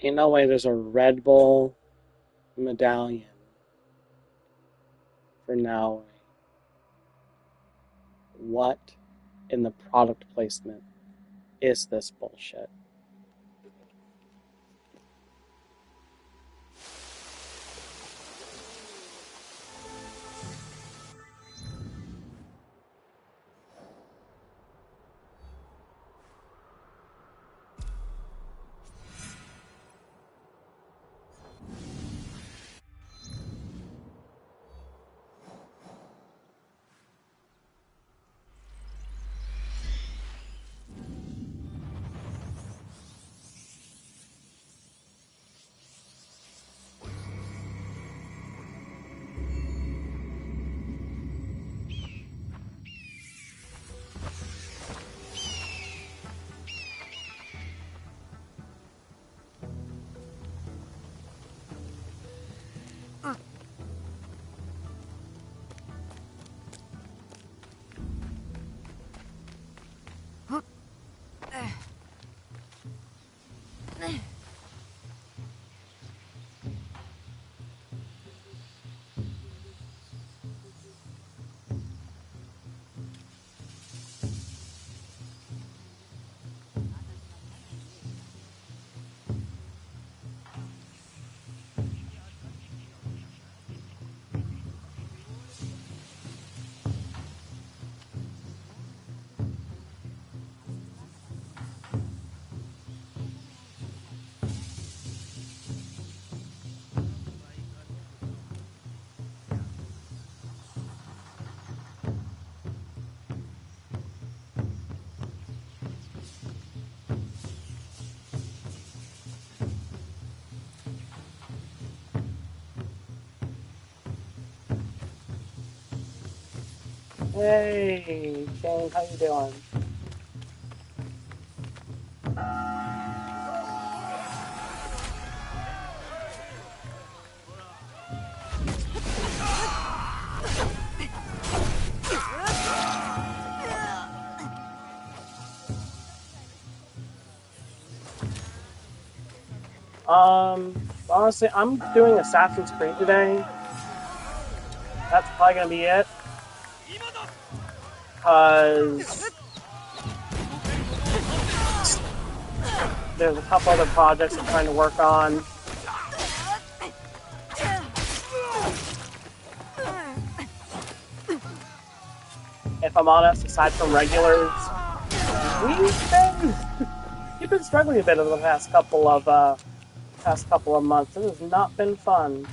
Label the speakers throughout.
Speaker 1: Ain't no way there's a Red Bull medallion for now. What in the product placement is this bullshit? Hey, James, how you doing? Honestly, I'm doing Assassin's Creed today. That's probably gonna be it. Because there's a couple other projects I'm trying to work on. If I'm honest, aside from regulars, we've been struggling a bit over the past couple of months. It has not been fun.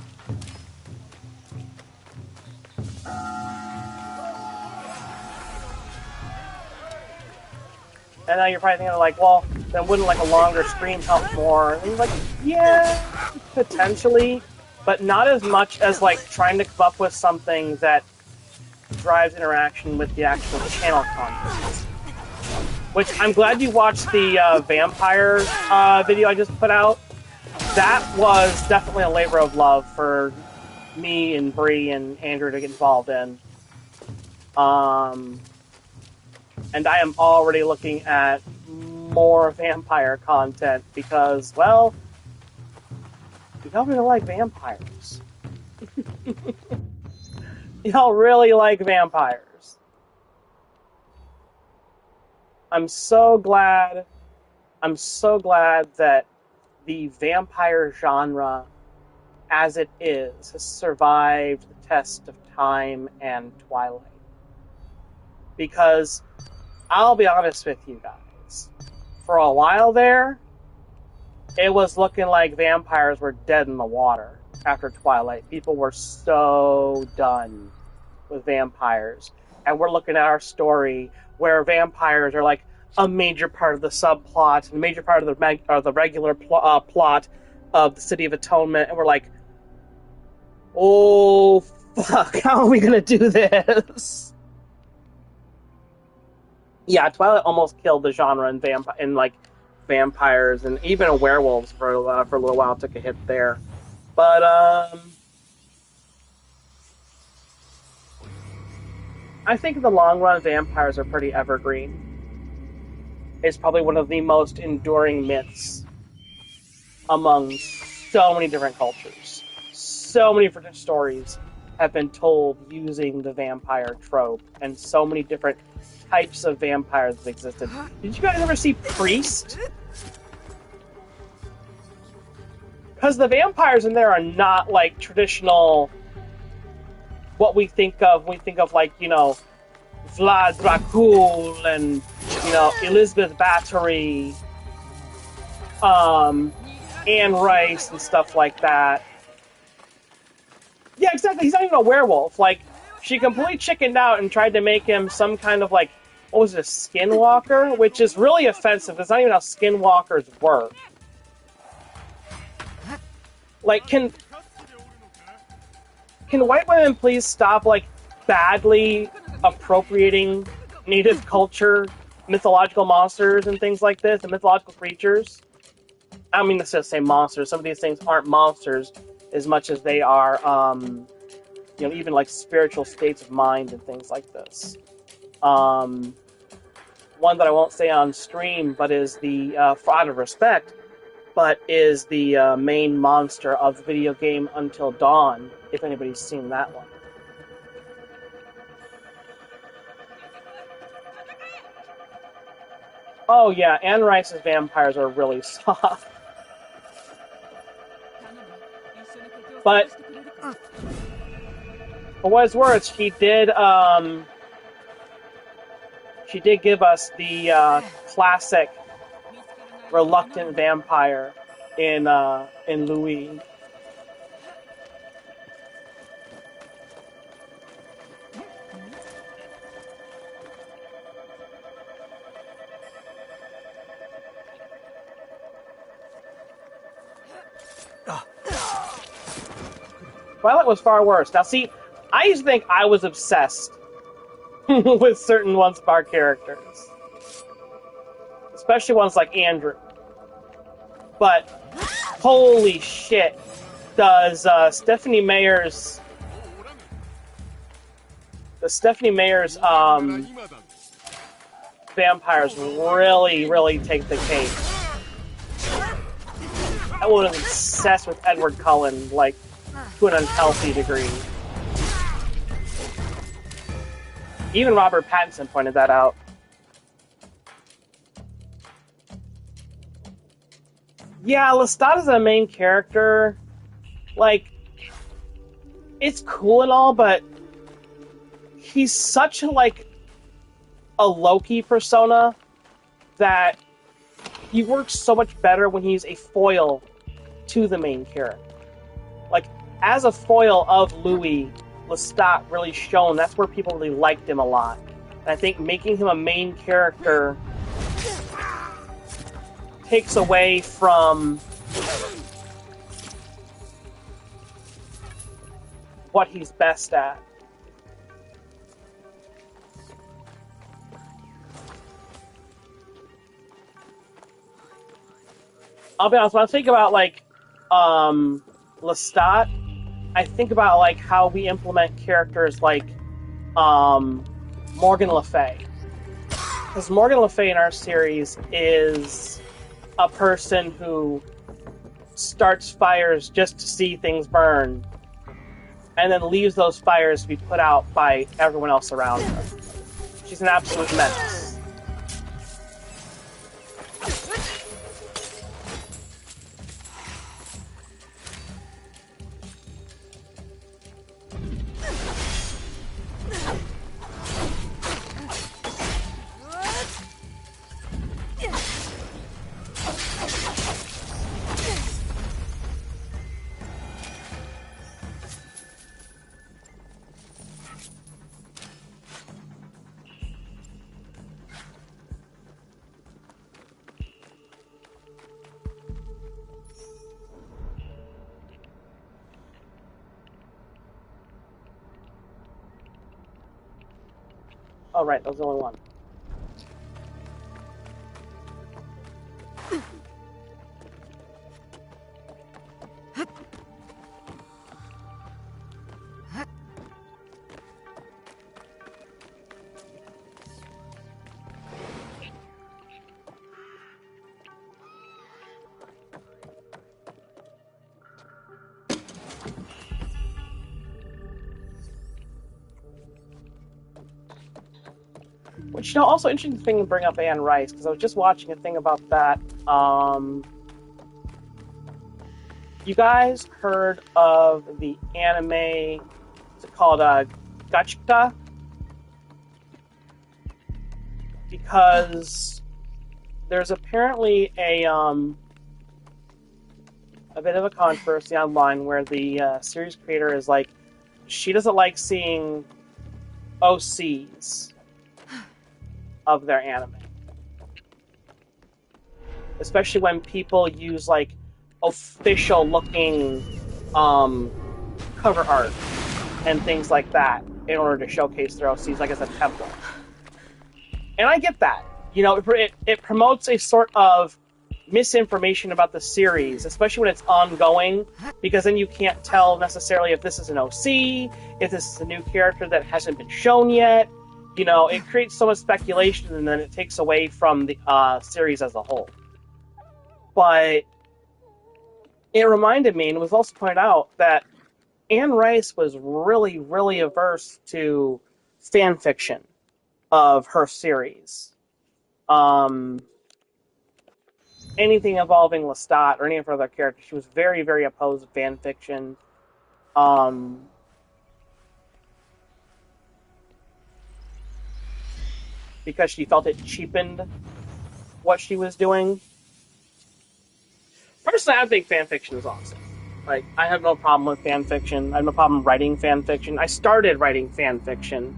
Speaker 1: And now you're probably thinking like, well, then wouldn't like a longer stream help more? And you're like, yeah, potentially, but not as much as like trying to come up with something that drives interaction with the actual channel content. Which I'm glad you watched the vampire video I just put out. That was definitely a labor of love for me and Bree and Andrew to get involved in. And I am already looking at more vampire content because, well, we don't really like vampires. Y'all really like vampires. I'm so glad that the vampire genre, as it is, has survived the test of time and Twilight. Because, I'll be honest with you guys, for a while there, it was looking like vampires were dead in the water after Twilight. People were so done with vampires. And we're looking at our story where vampires are like a major part of the subplot, and a major part of the regular plot of the City of Atonement, and we're like, oh, fuck, how are we gonna do this? Yeah, Twilight almost killed the genre in like vampires, and even werewolves for a little while took a hit there. But I think in the long run, vampires are pretty evergreen. It's probably one of the most enduring myths among so many different cultures. So many different stories have been told using the vampire trope, and so many different types of vampires have existed. Did you guys ever see Priest? Because the vampires in there are not like traditional, what we think of when we think of, like, you know, Vlad Dracul and, you know, Elizabeth Bathory, Anne Rice and stuff like that. Yeah, exactly. He's not even a werewolf. Like, she completely chickened out and tried to make him some kind of, like, what was it, a skinwalker? Which is really offensive. That's not even how skinwalkers work. Like, can white women please stop, like, badly appropriating native culture, mythological monsters and things like this, and mythological creatures? I don't mean to say monsters. Some of these things aren't monsters as much as they are, you know, even like spiritual states of mind and things like this. One that I won't say on stream, but is the, out of respect, but is the main monster of the video game Until Dawn, if anybody's seen that one. Oh yeah, Anne Rice's vampires are really soft. But for what it's worth, she did give us the classic reluctant vampire in Louis. Twilight was far worse. Now, see, I used to think I was obsessed with certain Once Bar characters. Especially ones like Andrew. But, holy shit, does Stephanie Meyer's vampires really take the cake. I would have been obsessed with Edward Cullen, like, to an unhealthy degree. Even Robert Pattinson pointed that out. Yeah, Lestat is a main character. Like, it's cool and all, but he's such like a Loki persona that he works so much better when he's a foil to the main character. Like, as a foil of Louis, Lestat really shone. That's where people really liked him a lot. And I think making him a main character takes away from what he's best at. I'll be honest, when I think about, like, Lestat, I think about, like, how we implement characters like Morgan Le Fay. Because Morgan Le Fay in our series is a person who starts fires just to see things burn. and then leaves those fires to be put out by everyone else around her. She's an absolute menace. Oh, right, that was the only one. Which, also interesting thing to bring up Anne Rice, because I was just watching a thing about that. You guys heard of the anime? It's called Gachika? Because there's apparently a bit of a controversy online where the series creator is like, she doesn't like seeing OCs of their anime, especially when people use like official looking cover art and things like that in order to showcase their OCs, like as a template. And I get that. It promotes a sort of misinformation about the series, especially when it's ongoing, because then you can't tell necessarily if this is an OC, if this is a new character that hasn't been shown yet. It creates so much speculation, and then it takes away from the series as a whole. But it reminded me, and it was also pointed out, that Anne Rice was really, really averse to fan fiction of her series. Anything involving Lestat or any of her other characters, she was very, very opposed to fan fiction. Because she felt it cheapened what she was doing. Personally, I think fan fiction is awesome. Like, I have no problem with fan fiction. I have no problem writing fan fiction. I started writing fan fiction.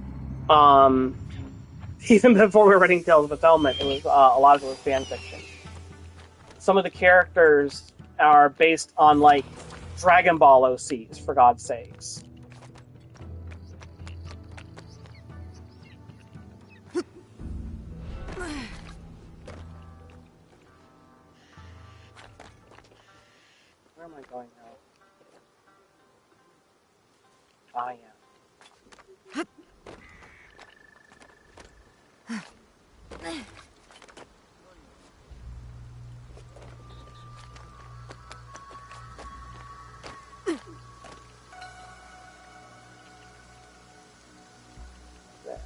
Speaker 1: Even before we were writing Tales of Atonement, it was a lot of it was fan fiction. Some of the characters are based on, like, Dragon Ball OCs, for God's sakes. Where am I going now? Ah, yeah. There.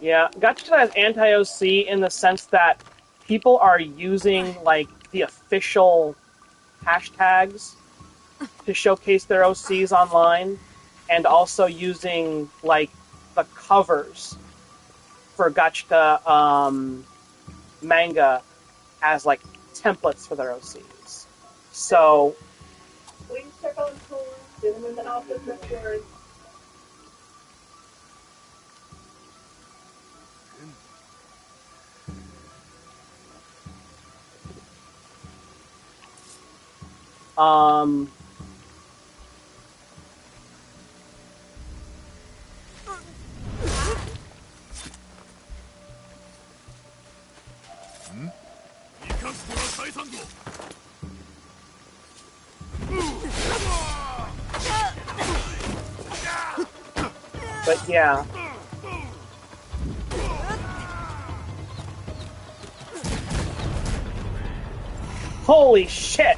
Speaker 1: Yeah, Gachika is anti-OC in the sense that people are using, like, the official hashtags to showcase their OCs online, and also using, like, the covers for Gachika manga as, like, templates for their OCs. So, please check on tools, get them in the office afterwards. But yeah. Holy shit!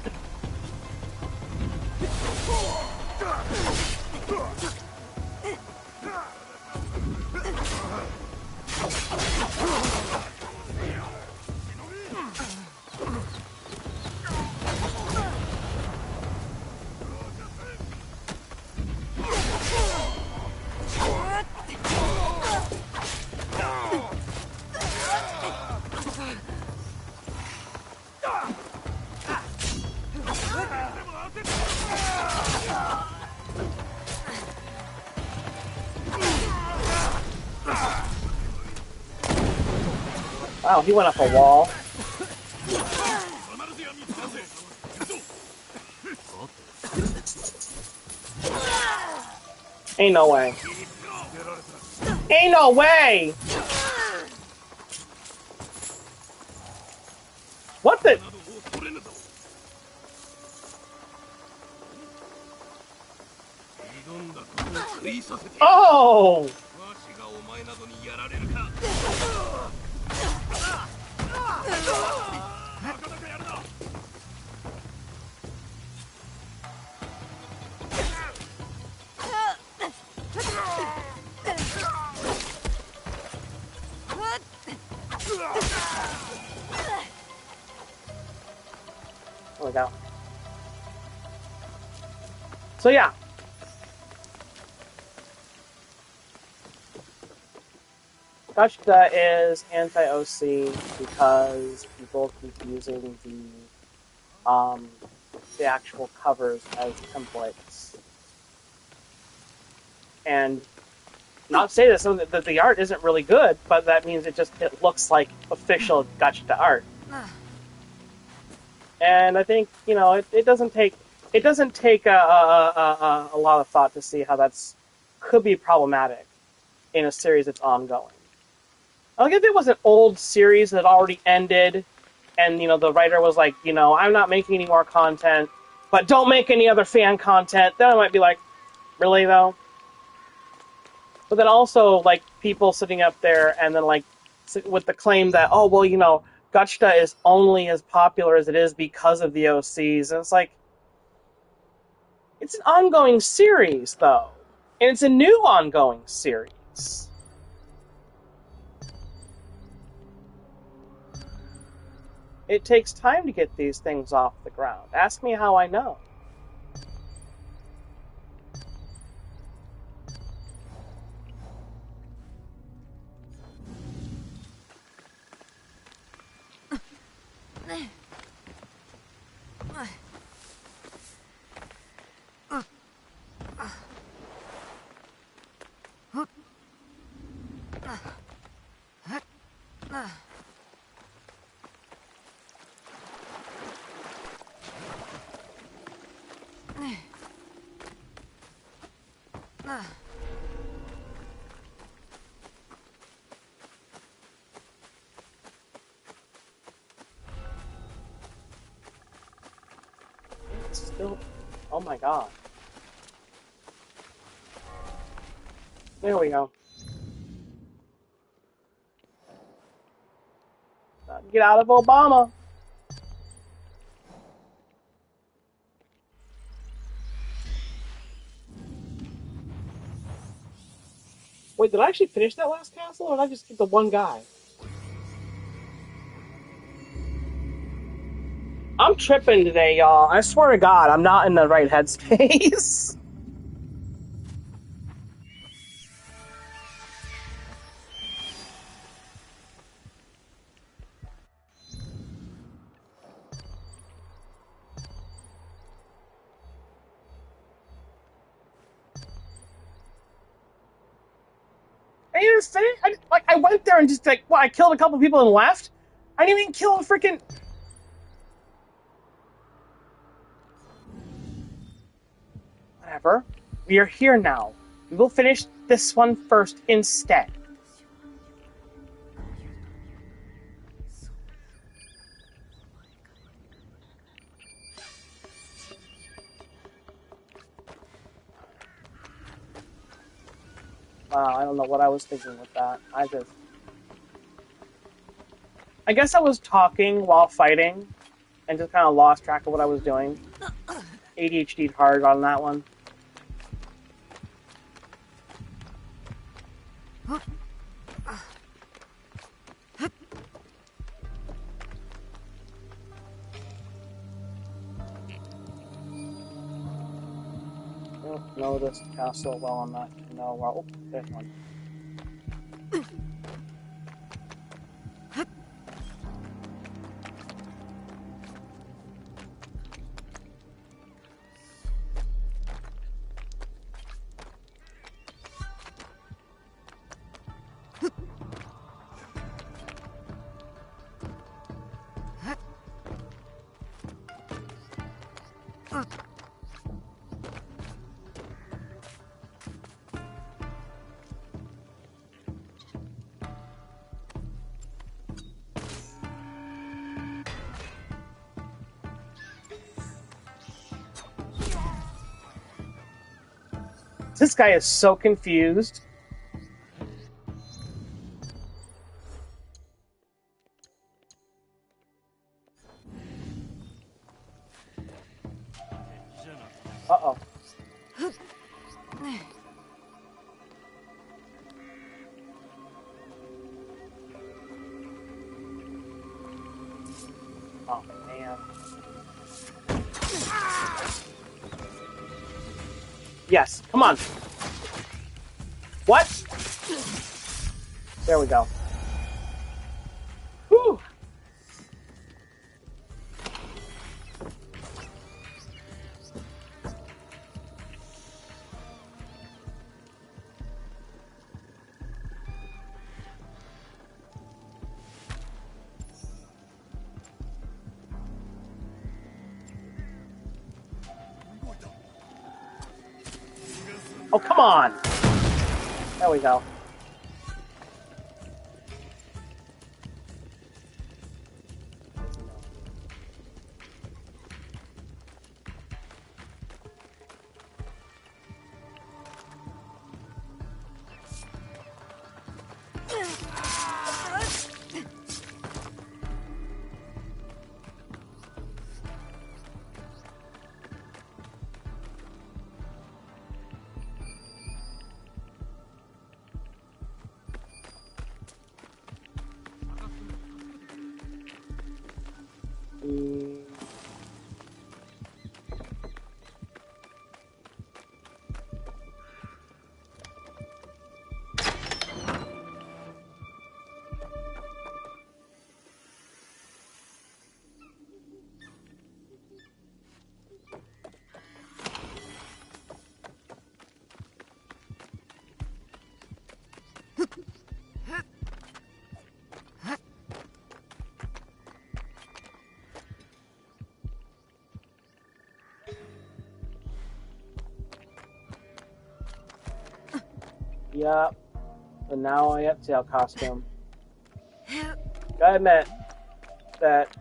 Speaker 1: Wow, he went up a wall. Ain't no way. Ain't no way! What the? Oh! There we go. So yeah. Gachta is anti-OC because people keep using the actual covers as templates. And not say this, so that the art isn't really good, but that means it looks like official Gachta art. And I think, you know, it doesn't take a lot of thought to see how that's could be problematic in a series that's ongoing. Like if it was an old series that already ended, and you know the writer was like, you know, I'm not making any more content, but don't make any other fan content, then I might be like, really though? But then also like people sitting up there and then like with the claim that, oh well, you know, Gachta is only as popular as it is because of the OCs, and it's like, it's an ongoing series though, and it's a new ongoing series. It takes time to get these things off the ground. Ask me how I know. It's still, oh my god. There we go. Get out of Obama. Wait, did I actually finish that last castle, or did I just get the one guy? I'm tripping today, y'all. I swear to God, I'm not in the right headspace. I didn't even finish. I went there and just like, well, I killed a couple people and left. I didn't even kill a freaking. Whatever. We are here now. We will finish this one first instead. I don't know what I was thinking with that. I guess I was talking while fighting, and just kind of lost track of what I was doing. ADHD'd hard on that one. I don't know this castle well enough to know. Well, oh, there's one. This guy is so confused. Uh-oh. Oh, man. Yes, come on. What? There we go. Whew. Oh, come on. There we go. Yep. So now I have Ezio costume. Gotta admit that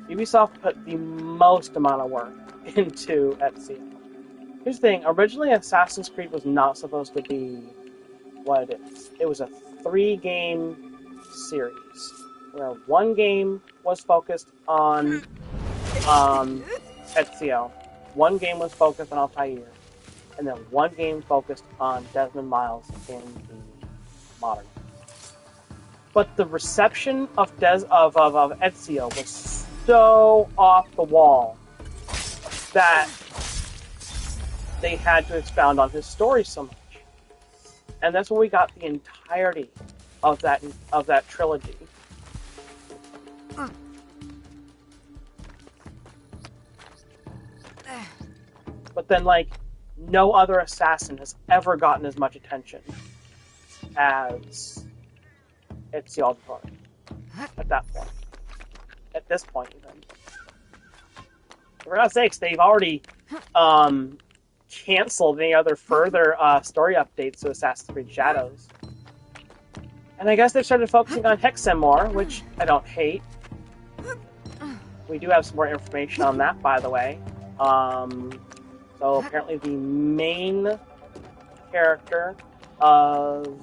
Speaker 1: Ubisoft put the most amount of work into Ezio. Here's the thing, originally Assassin's Creed was not supposed to be what it is. It was a 3-game series, where one game was focused on Ezio, one game was focused on Altair, and then one game focused on Desmond Miles in the modern. But the reception of Ezio was so off the wall that they had to expound on his story so much. And that's when we got the entirety of that trilogy. But then, like, no other assassin has ever gotten as much attention as Ezio Auditore at that point. At this point, even. For God's sakes, they've already canceled any other further story updates to Assassin's Creed Shadows. And I guess they've started focusing on Hexen more, which I don't hate. We do have some more information on that, by the way. So apparently the main character of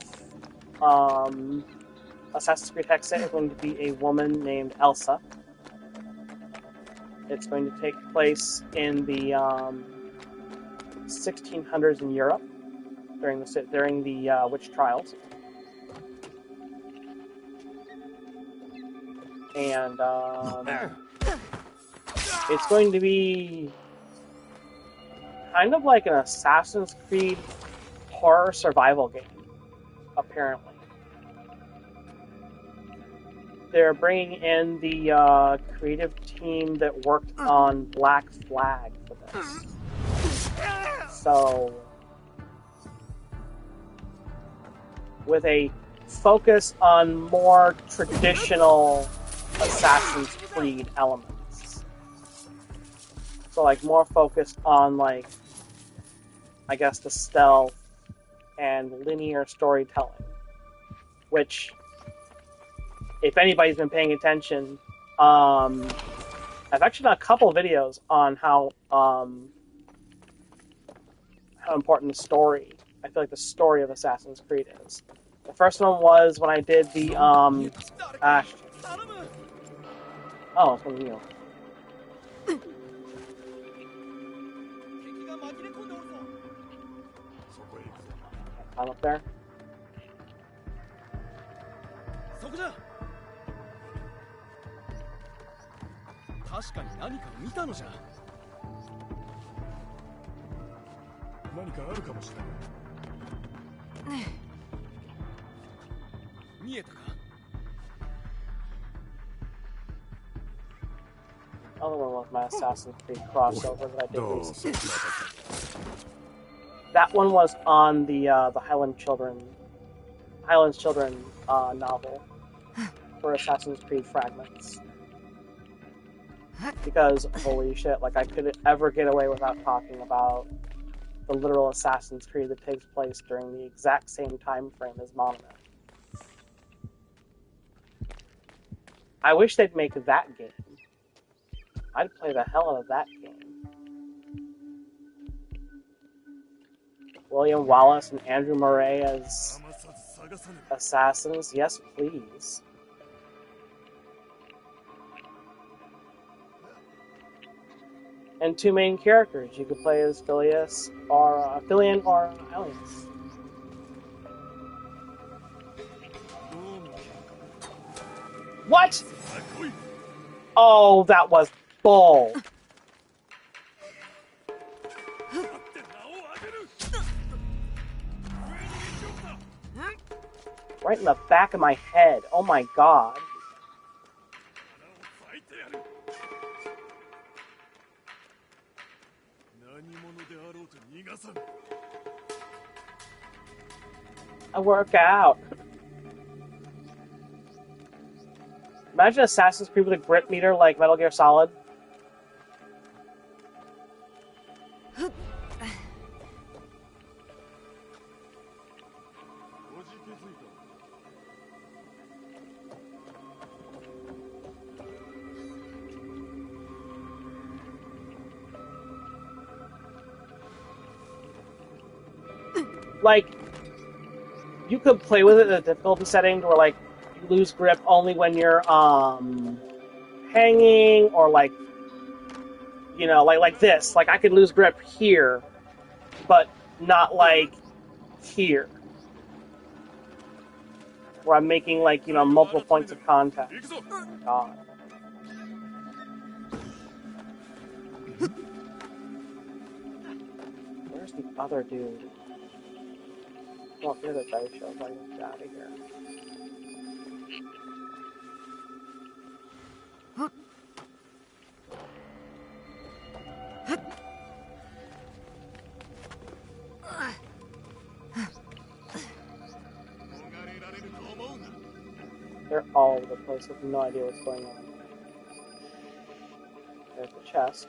Speaker 1: Assassin's Creed Hexen is going to be a woman named Elsa. It's going to take place in the 1600s in Europe during the witch trials, and it's going to be kind of like an Assassin's Creed horror survival game, apparently. They're bringing in the creative team that worked on Black Flag for this. So, with a focus on more traditional Assassin's Creed elements. So, like, more focused on, like, I guess the stealth and linear storytelling. Which, if anybody's been paying attention, I've actually done a couple of videos on how important the story, I feel like the story of Assassin's Creed is. The first one was when I did the, oh, it's one of you. I'm up there. Other one was my Assassin's Creed crossover that I did recently. That one was on the Highland's Children novel for Assassin's Creed Fragments. Because holy shit, like I couldn't ever get away without talking about the literal Assassin's Creed that takes place during the exact same time frame as Monument. I wish they'd make that game. I'd play the hell out of that game. William Wallace and Andrew Murray as assassins? Yes, please. And two main characters. You could play as Filius or Filian or Alias. What? Oh, that was bull. Right in the back of my head. Oh my god. I work out. Imagine Assassin's Creed with a grip meter like Metal Gear Solid. Like, you could play with it in a difficulty setting where, like, you lose grip only when you're, hanging, or, like, you know, like this. Like, I could lose grip here, but not, like, here. Where I'm making, like, you know, multiple points of contact. Oh my god. Where's the other dude? Oh, here's the dice show. I'm going to get out of here. They're all over the place. I have no idea what's going on. There's the chest.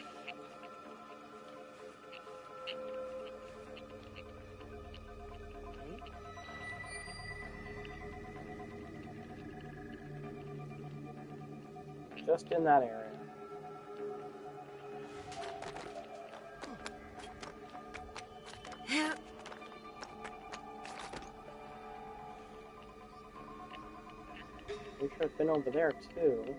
Speaker 1: Just in that area. We should have been over there too.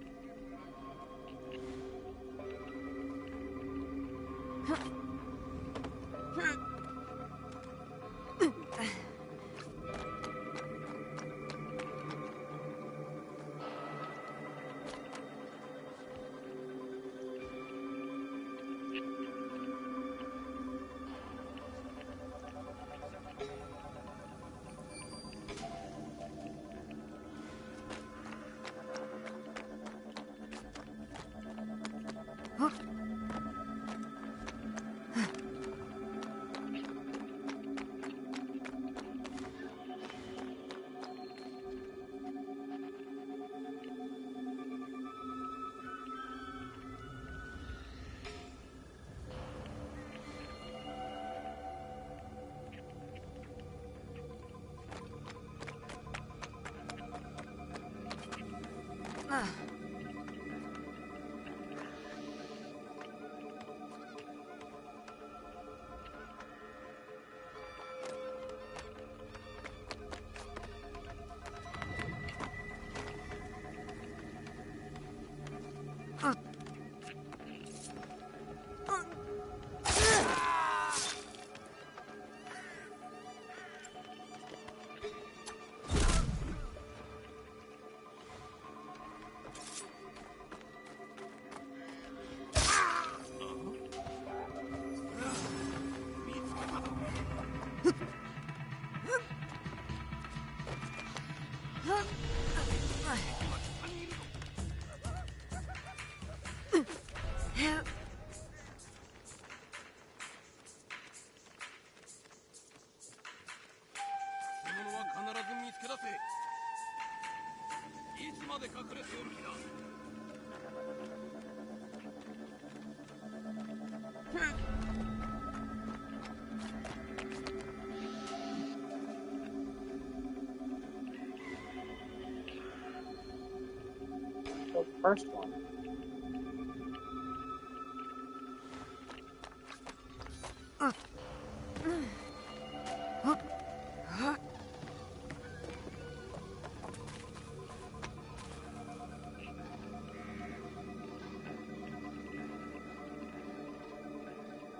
Speaker 1: The first one.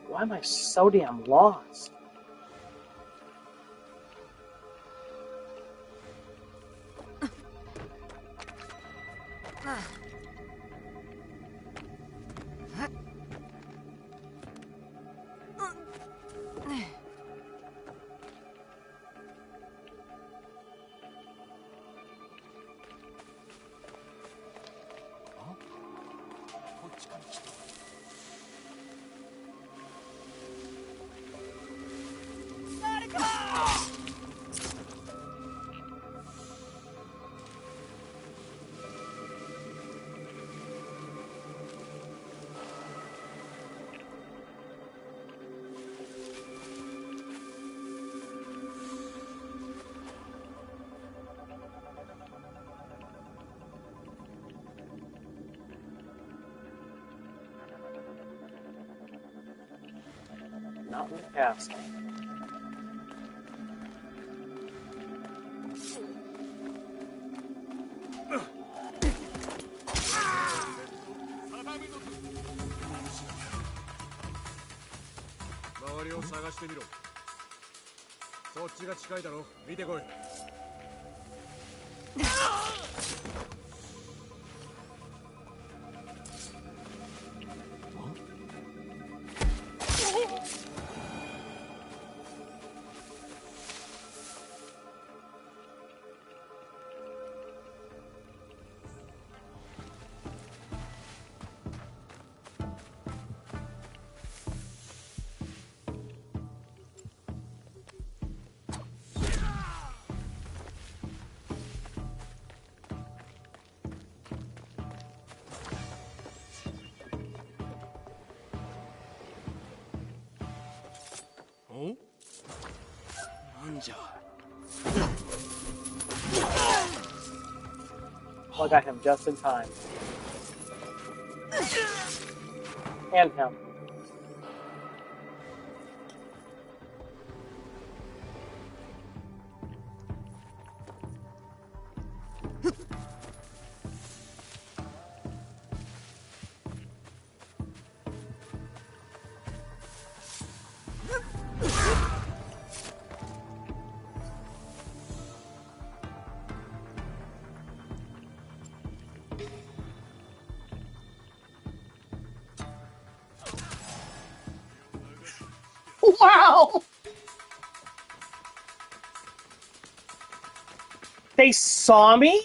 Speaker 1: Why am I so damn lost? Not in the castle. Well, I got him just in time. And him. Wow! They saw me?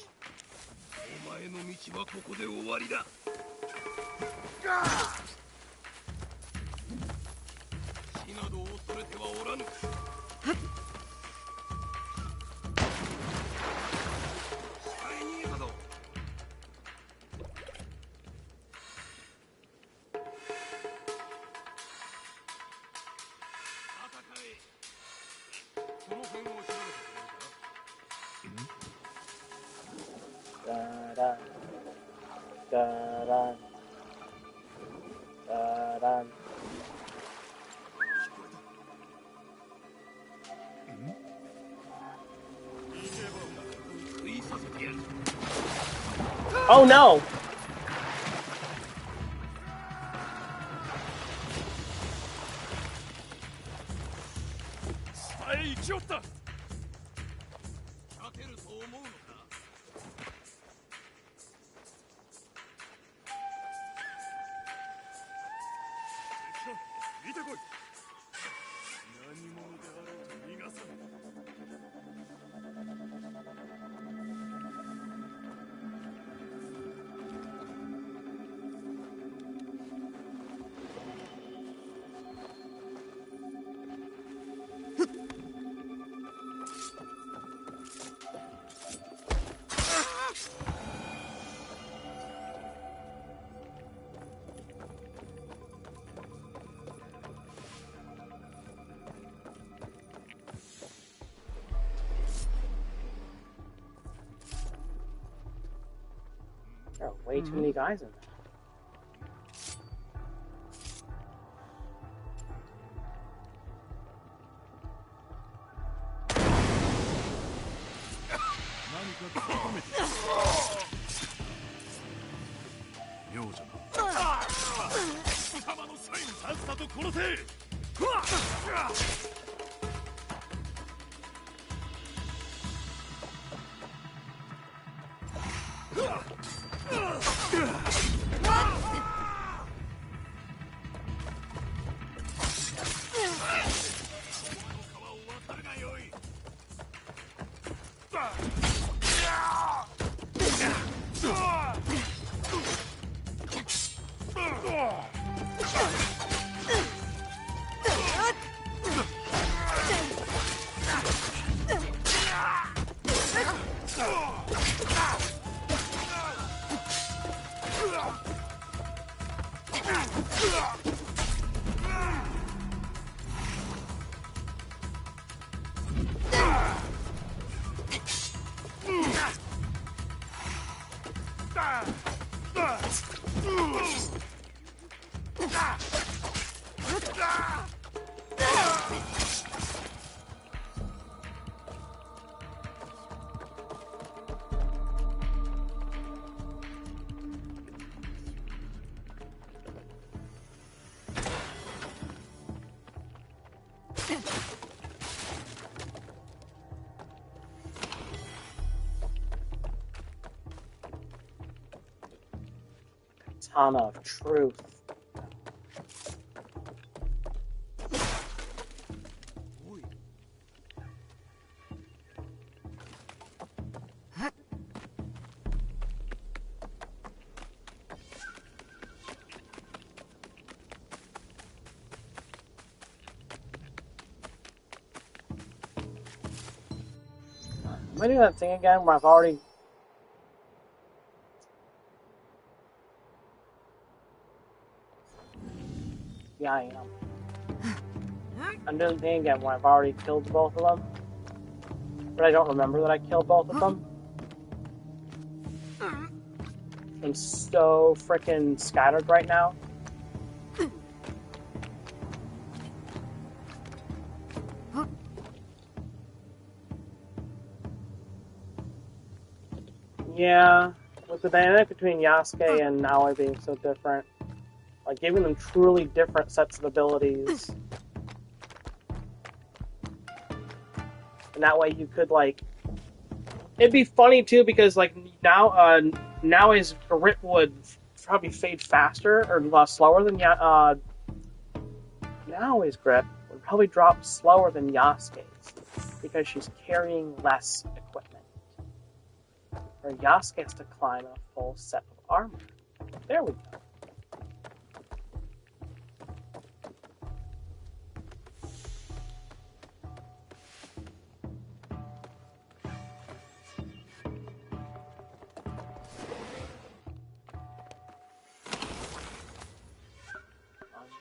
Speaker 1: Da-da. Da-da. Da-da. Oh no! There are way too many guys in there. Katana of truth. Am I doing that thing again where I've already... Yeah, I am. I'm doing the thing again where I've already killed both of them. But I don't remember that I killed both of them. I'm so freaking scattered right now. Yeah, with the dynamic between Yasuke and Naoi being so different, like giving them truly different sets of abilities. And that way you could, like, it'd be funny too because, like, Naoi's grip would probably fade faster or slower than Naoi's grip would probably drop slower than Yasuke's because she's carrying less equipment. Or Yasuke has to climb a full set of armor. There we go.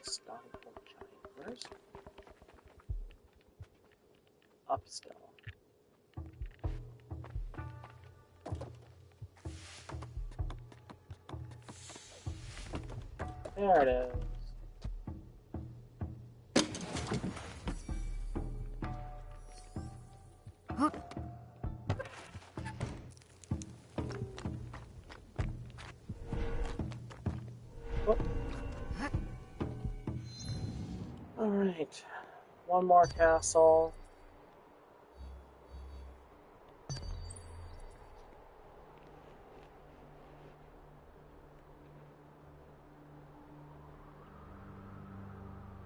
Speaker 1: Unstoppable giant. Where's up still? There it is. Oh. Alright. One more castle.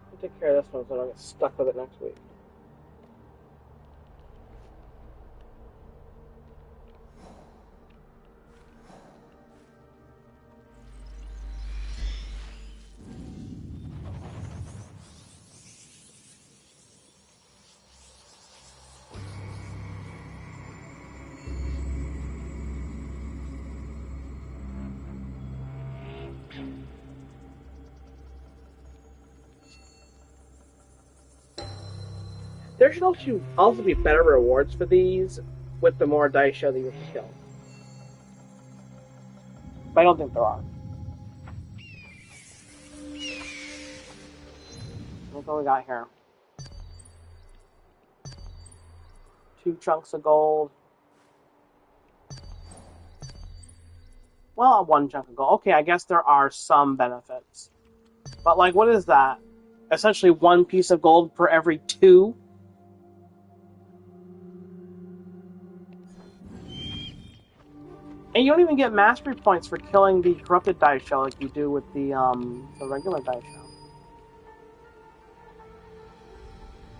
Speaker 1: I'll take care of this one so I don't get stuck with it next week. There should also be better rewards for these with the more dice show that you kill. But I don't think there are. Look what we got here. 2 chunks of gold. Well, 1 chunk of gold. Okay, I guess there are some benefits. But, like, what is that? Essentially 1 piece of gold for every 2? And you don't even get mastery points for killing the corrupted dice shell like you do with the regular dice shell.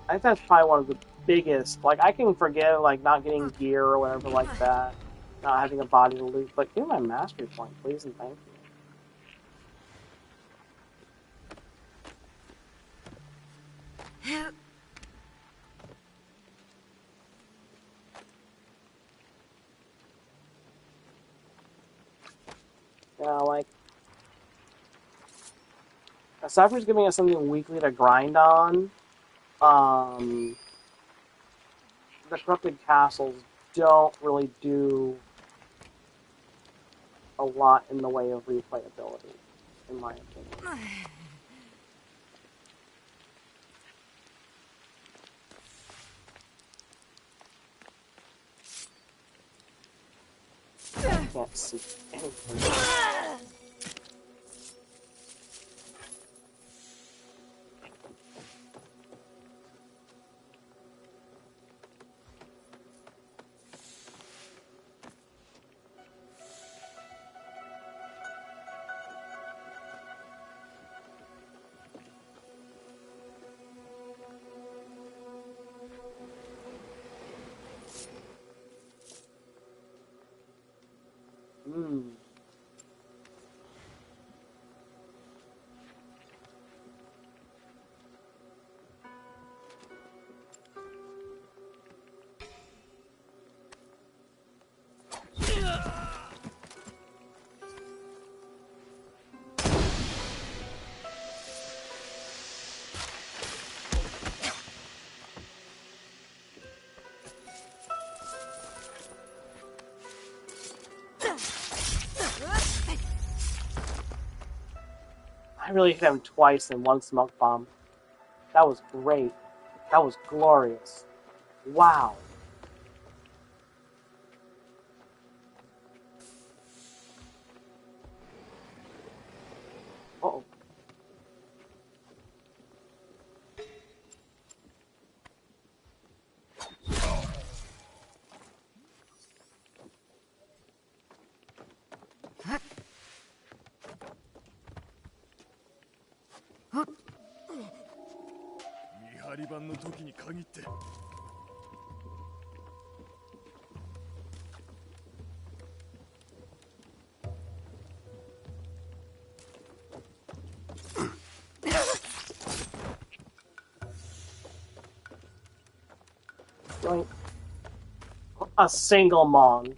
Speaker 1: I think that's probably one of the biggest. Like, I can forgive, like, not getting gear or whatever like that, not having a body to loot, but give me my mastery point, please and thank you. Yeah, like, aside from giving us something weekly to grind on, the corrupted castles don't really do a lot in the way of replayability, in my opinion. I can't see anything. I really hit him twice in 1 smoke bomb. That was great. That was glorious. Wow. Uh-oh.
Speaker 2: り番の時に限って。
Speaker 1: A single mom.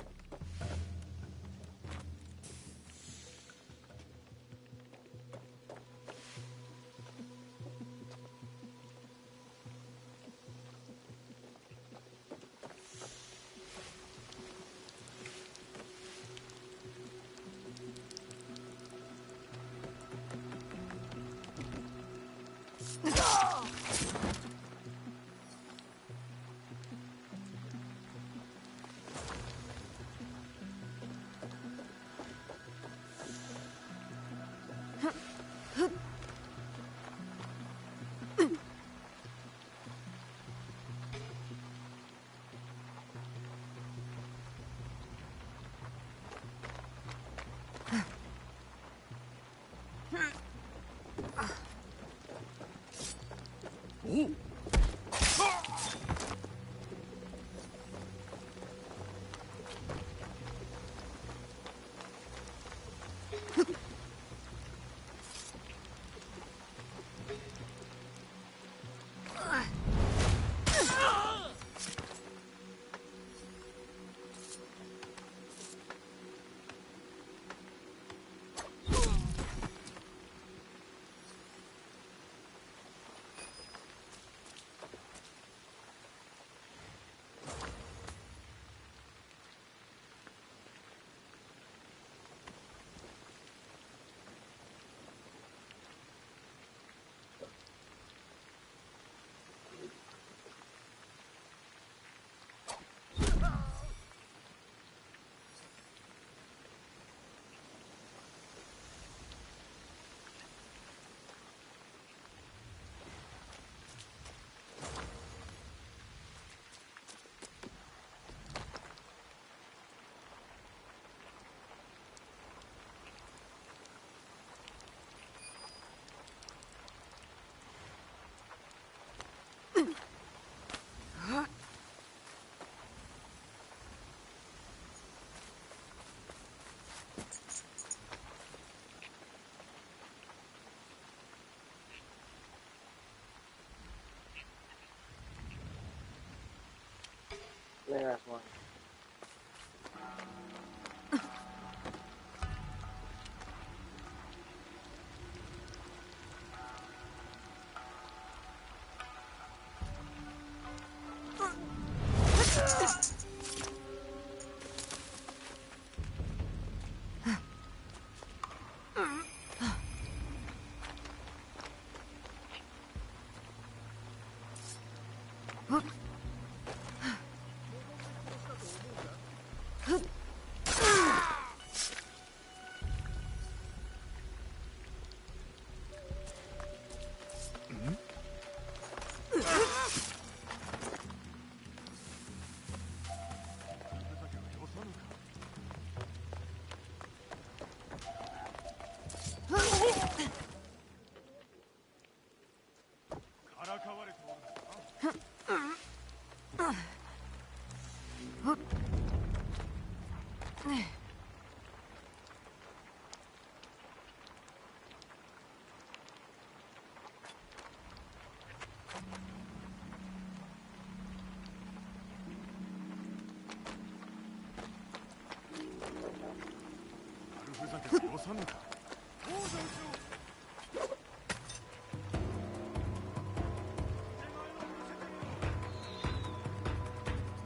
Speaker 1: There's one.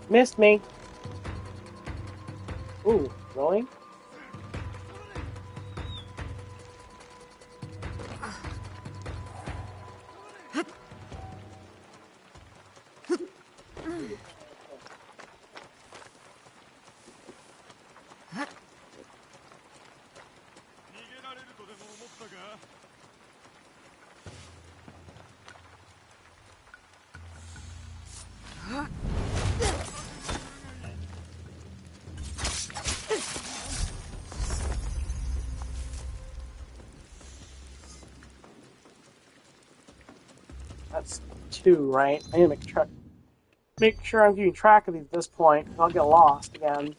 Speaker 1: Missed me. Ooh, really? That's 2, right? I need to make sure I'm keeping track of these at this point, because I'll get lost again.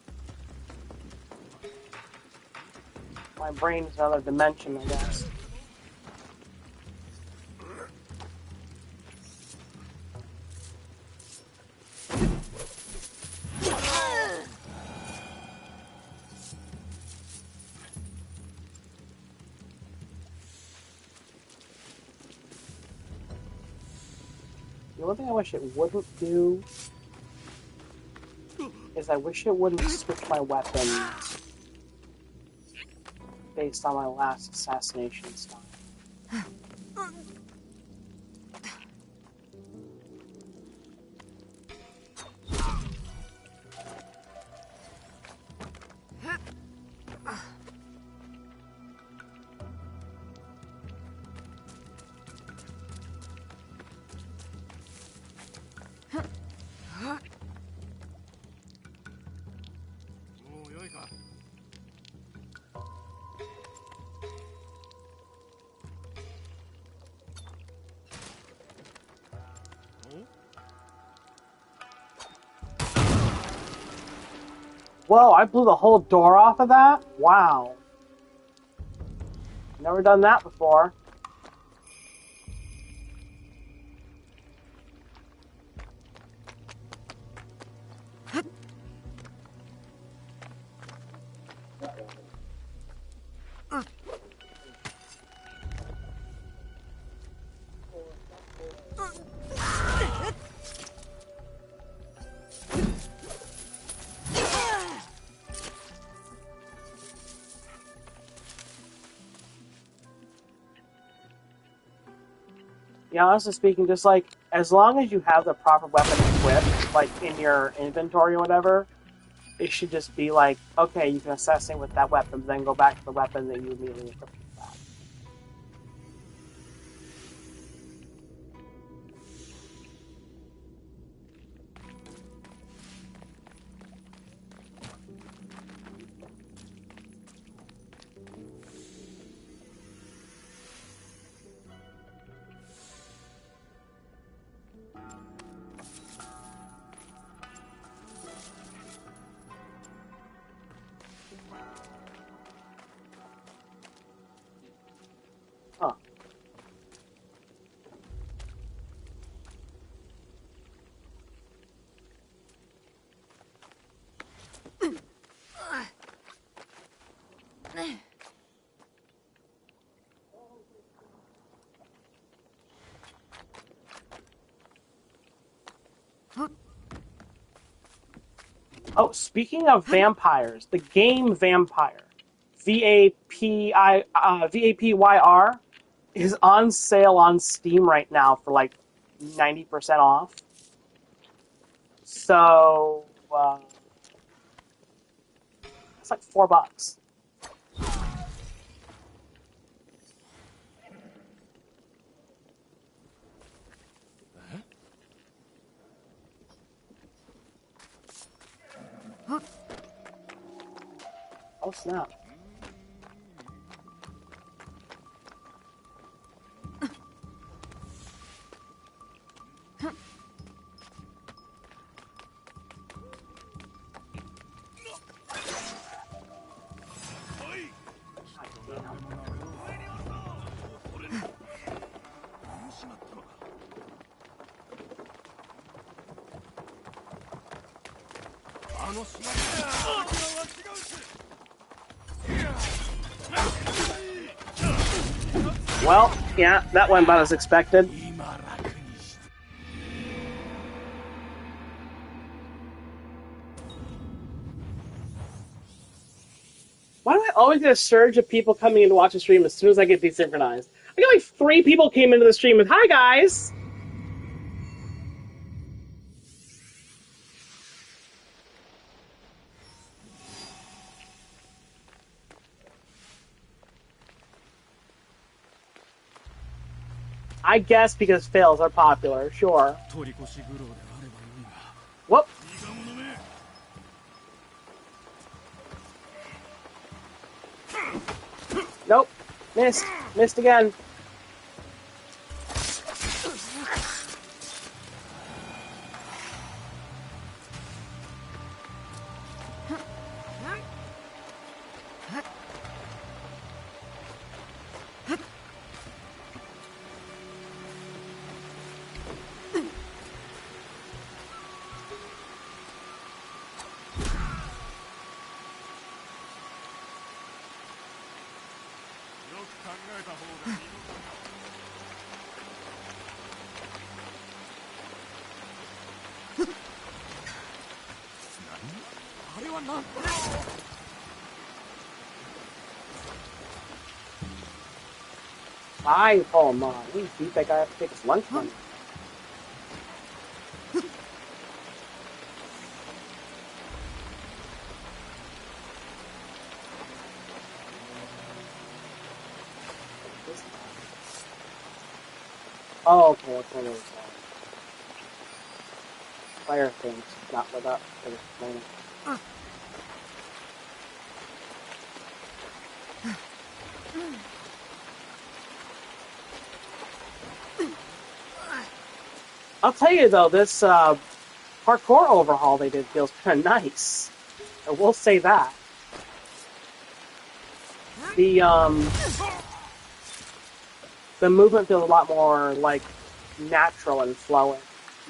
Speaker 1: My brain's another dimension, I guess. The only thing I wish it wouldn't do is I wish it wouldn't switch my weapons based on my last assassination style. Whoa, I blew the whole door off of that? Wow. Never done that before. Yeah, honestly speaking, just like, as long as you have the proper weapon equipped, like in your inventory or whatever, it should just be like, okay, you can assassinate with that weapon, but then go back to the weapon that you immediately equipped with that. Huh. Oh, speaking of vampires, the game Vampire, VAPYR, is on sale on Steam right now for like 90% off. So, it's like $4. Oh snap. Well, yeah, that went about as expected. Why do I always get a surge of people coming in to watch the stream as soon as I get desynchronized? I got like 3 people came into the stream with, "Hi guys!" I guess because fails are popular, sure. Whoop. Nope. Missed. Missed again. Bye, oh man. We beat that guy up to take his lunch money. Oh, okay, that's one of those fire things not lit up for this morning. I'll tell you though, this parkour overhaul they did feels kind of nice. I will say that. The movement feels a lot more like natural and flowing.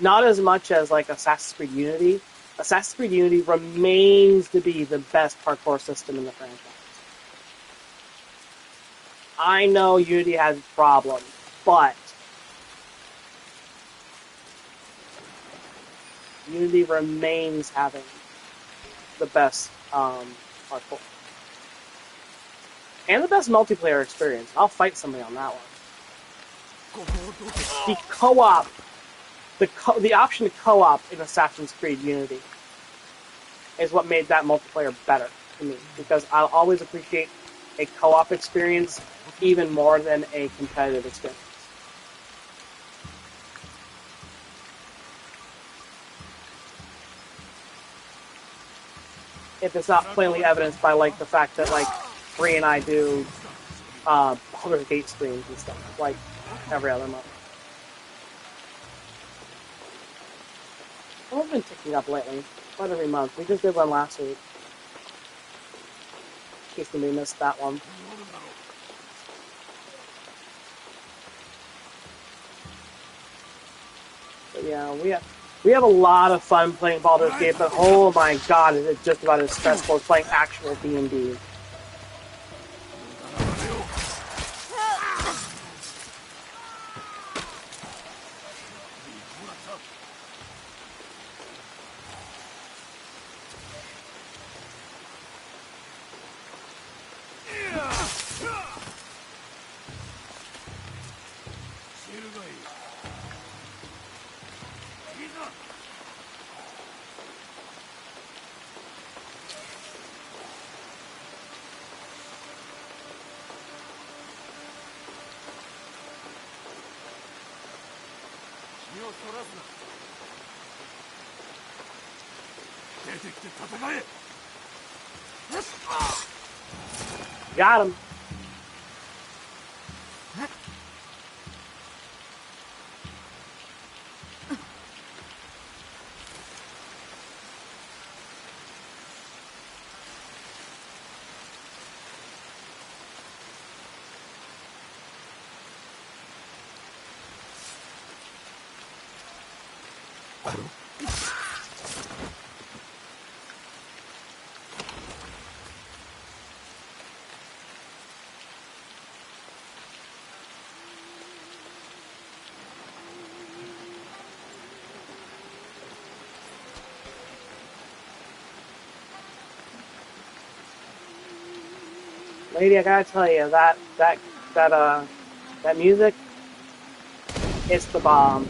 Speaker 1: Not as much as like Assassin's Creed Unity. Assassin's Creed Unity remains to be the best parkour system in the franchise. I know Unity has problems, but Unity remains having the best parkour. And the best multiplayer experience. I'll fight somebody on that one. The co-op, the option to co-op in Assassin's Creed Unity is what made that multiplayer better to me, because I'll always appreciate a co-op experience even more than a competitive experience. If it's not plainly evidenced by like the fact that like Bree and I do Baldur's Gate streams and stuff like every other month. I've been ticking up lately, about every month. We just did one last week. In case somebody missed that one. But yeah, we have a lot of fun playing Baldur's Gate, but oh my god, is it just about as stressful as playing actual D&D. Got him. Lady, I gotta tell you, that music, it's the bomb.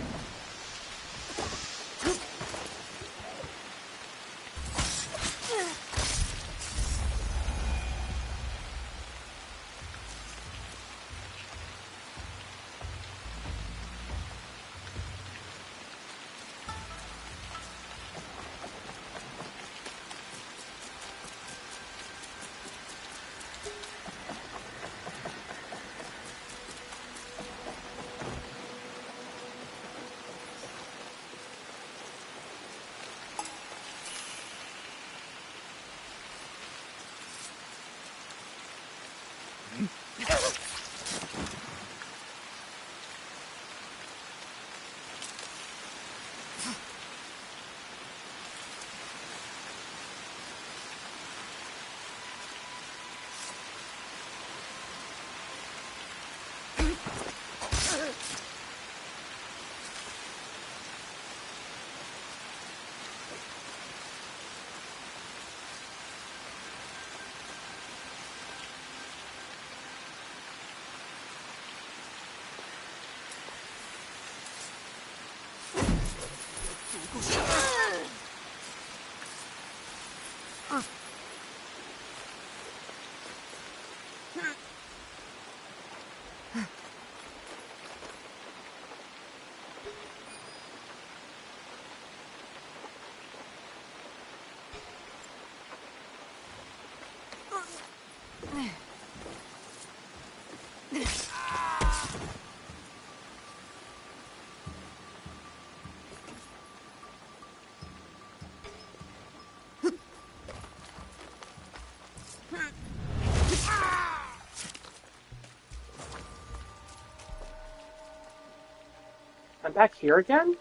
Speaker 1: I'm back here again?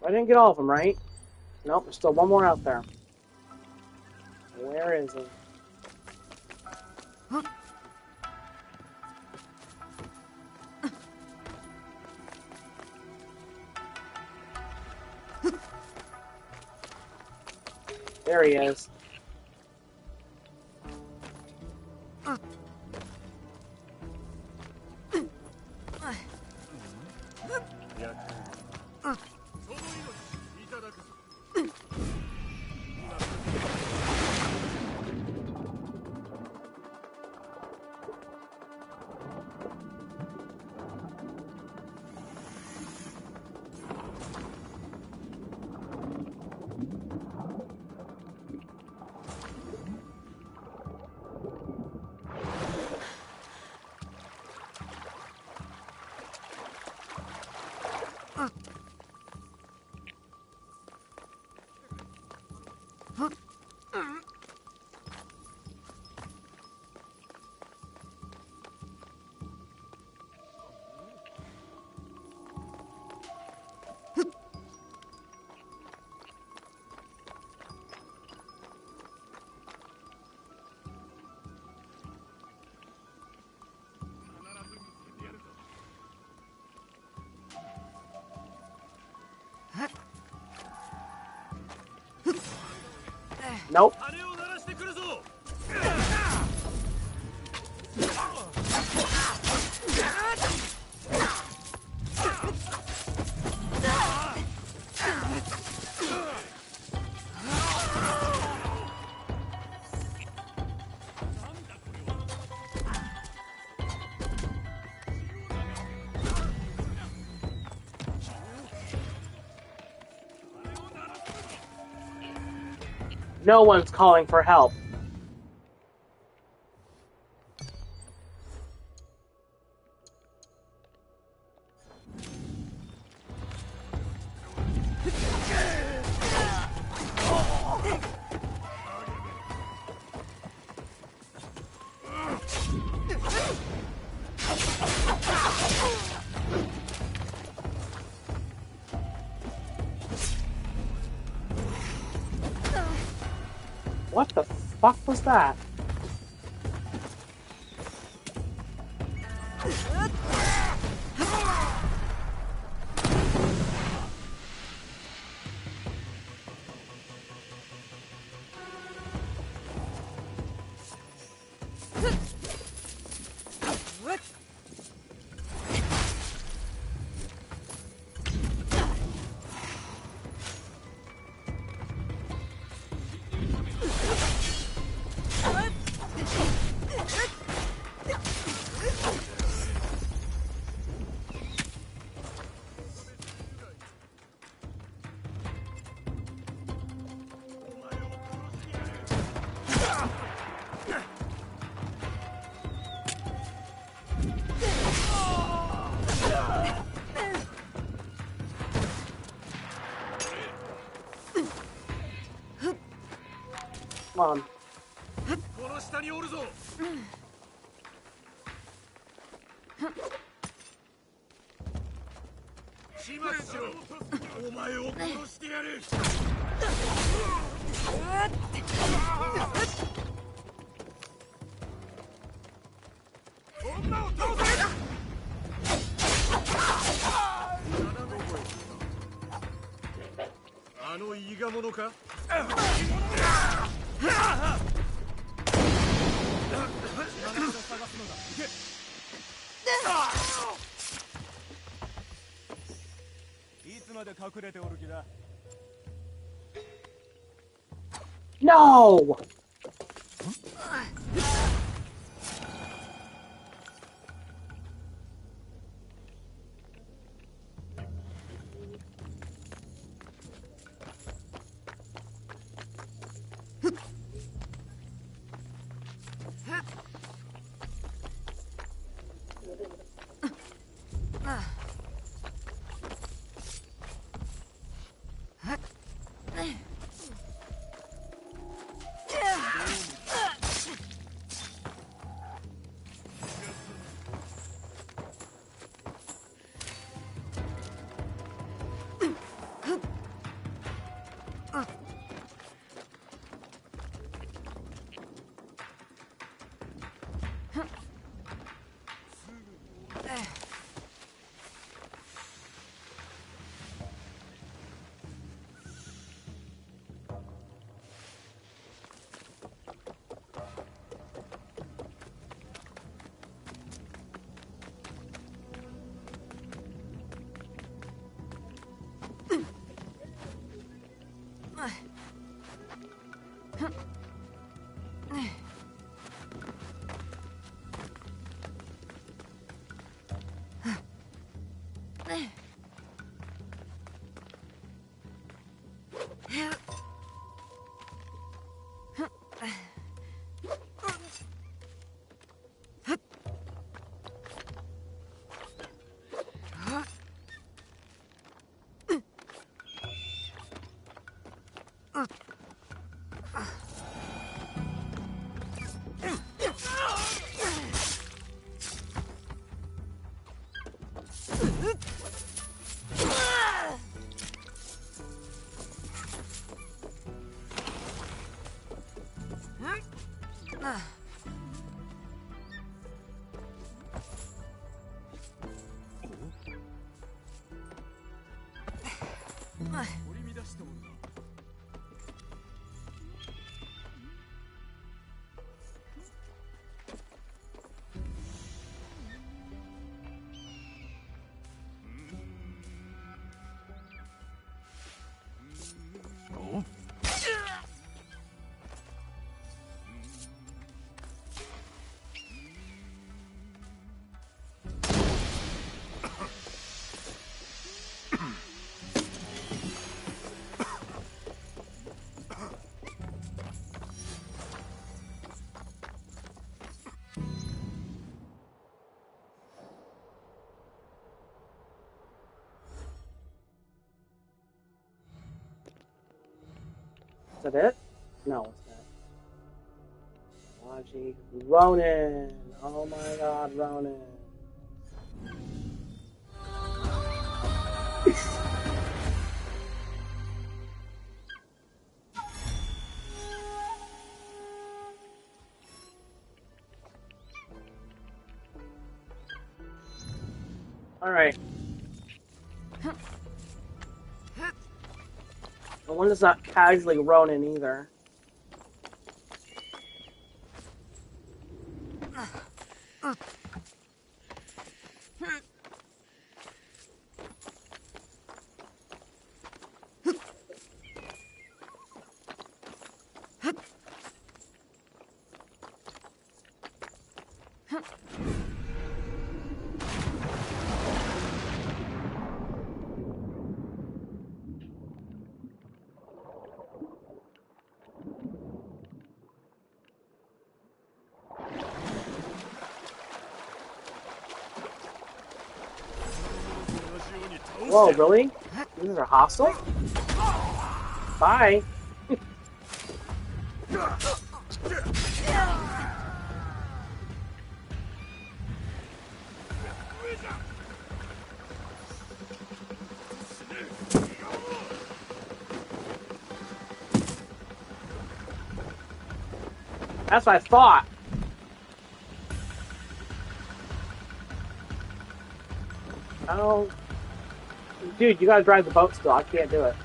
Speaker 1: I didn't get all of them, right? Nope, there's still one more out there. Where is he? There he is. Nope. No one's calling for help. What the fuck was that? Come on. No! Is that it? No, it's not. Logic. Ronin! Oh my god, Ronin. Alright. The one that's not casually Ronin either. Whoa, really? These are hostile? Bye. That's what I thought. Oh. Dude, you gotta drive the boat still. I can't do it.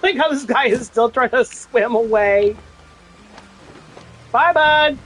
Speaker 1: Think how this guy is still trying to swim away. Bye, bud.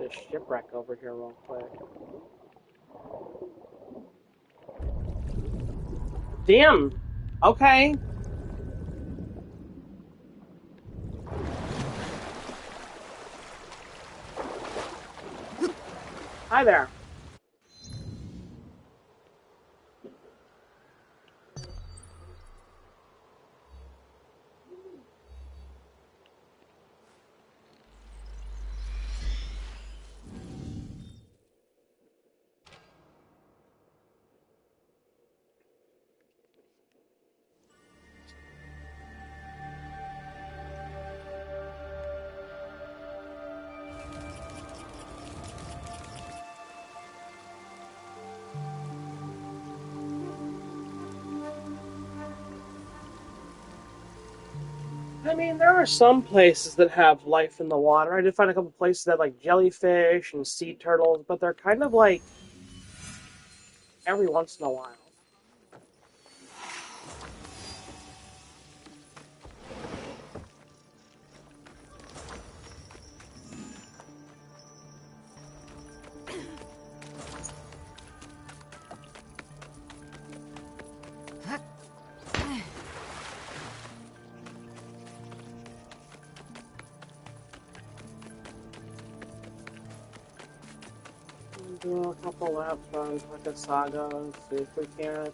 Speaker 1: this shipwreck over here real quick. Damn. Okay. Hi there. I mean, there are some places that have life in the water. I did find a couple places that have, like, jellyfish and sea turtles, but they're kind of like every once in a while. Do a couple laps on Takasaga, see if we can't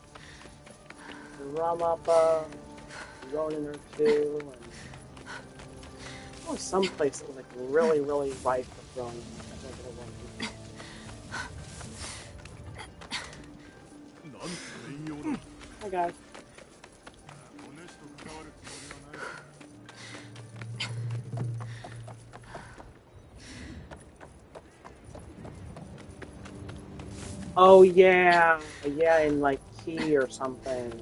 Speaker 1: rum up a Ronin or two. And oh, some place that was like really, really ripe with Ronin. Hi guys. Oh yeah, yeah, in like Key or something.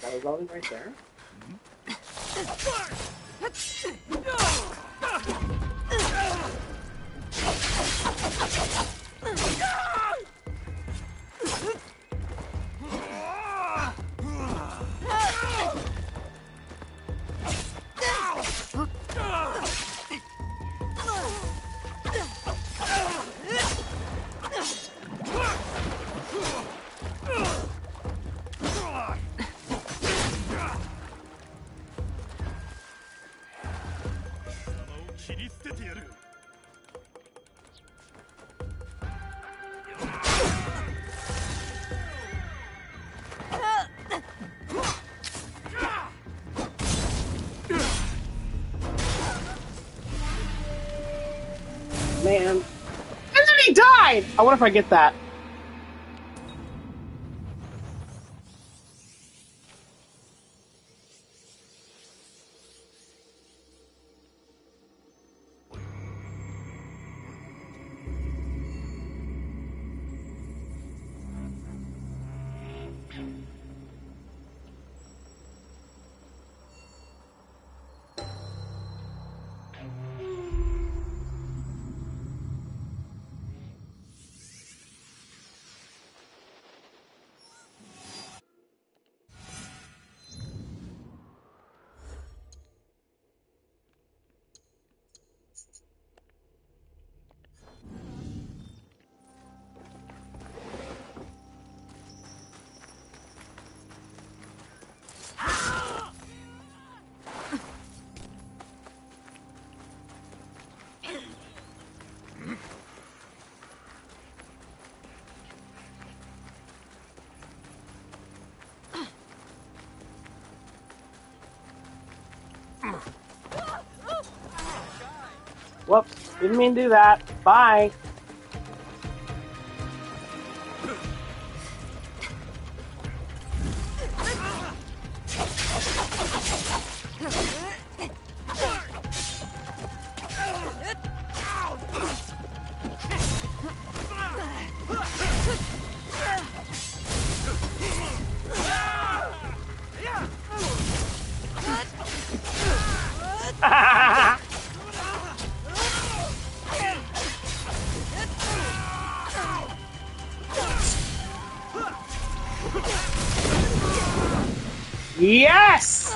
Speaker 1: That was Ronin right there. Man. And then he died! I wonder if I get that. Whoops, didn't mean to do that. Bye. Yes!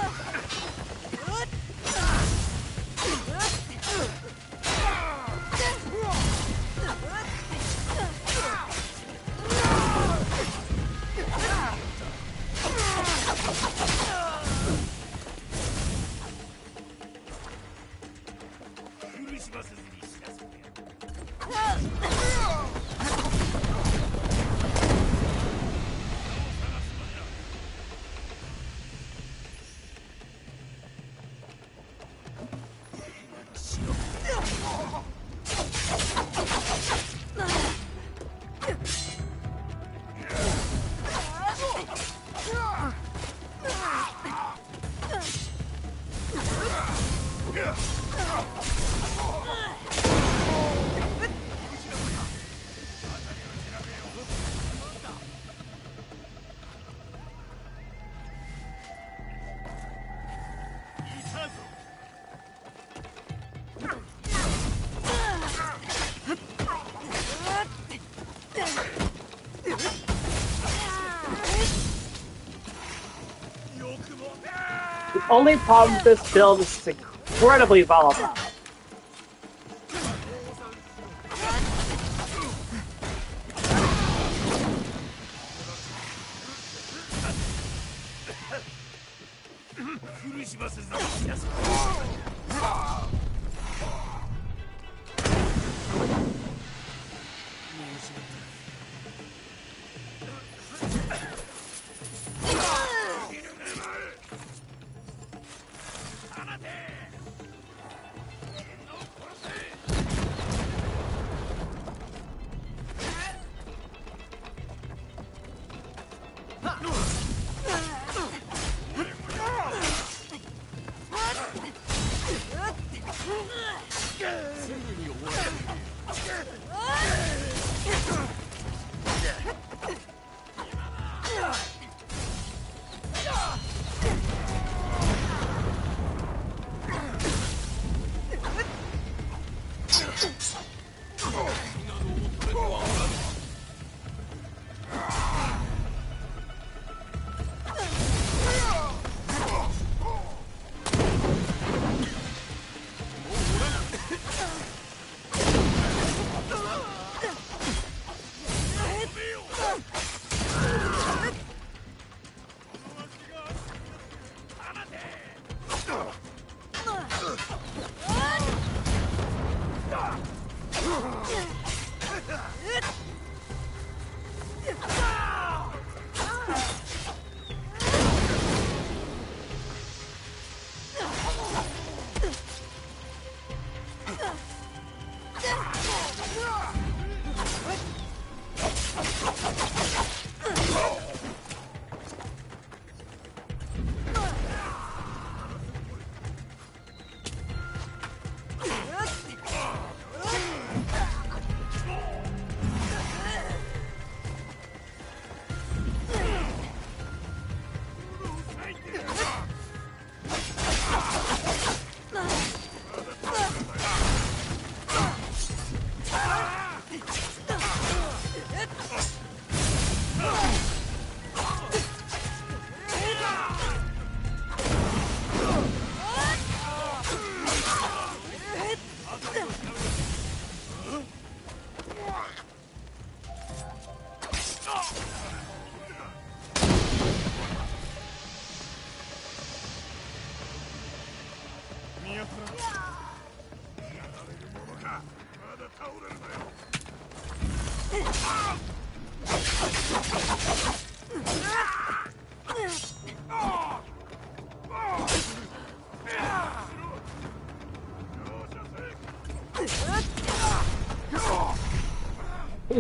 Speaker 1: The only problem with this build is it's incredibly volatile.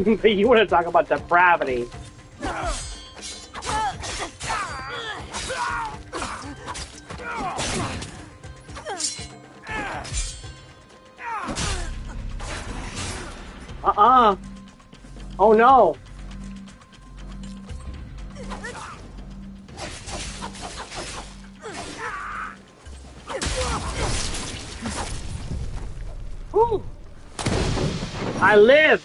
Speaker 1: But you want to talk about depravity. Oh no. Whew. I live.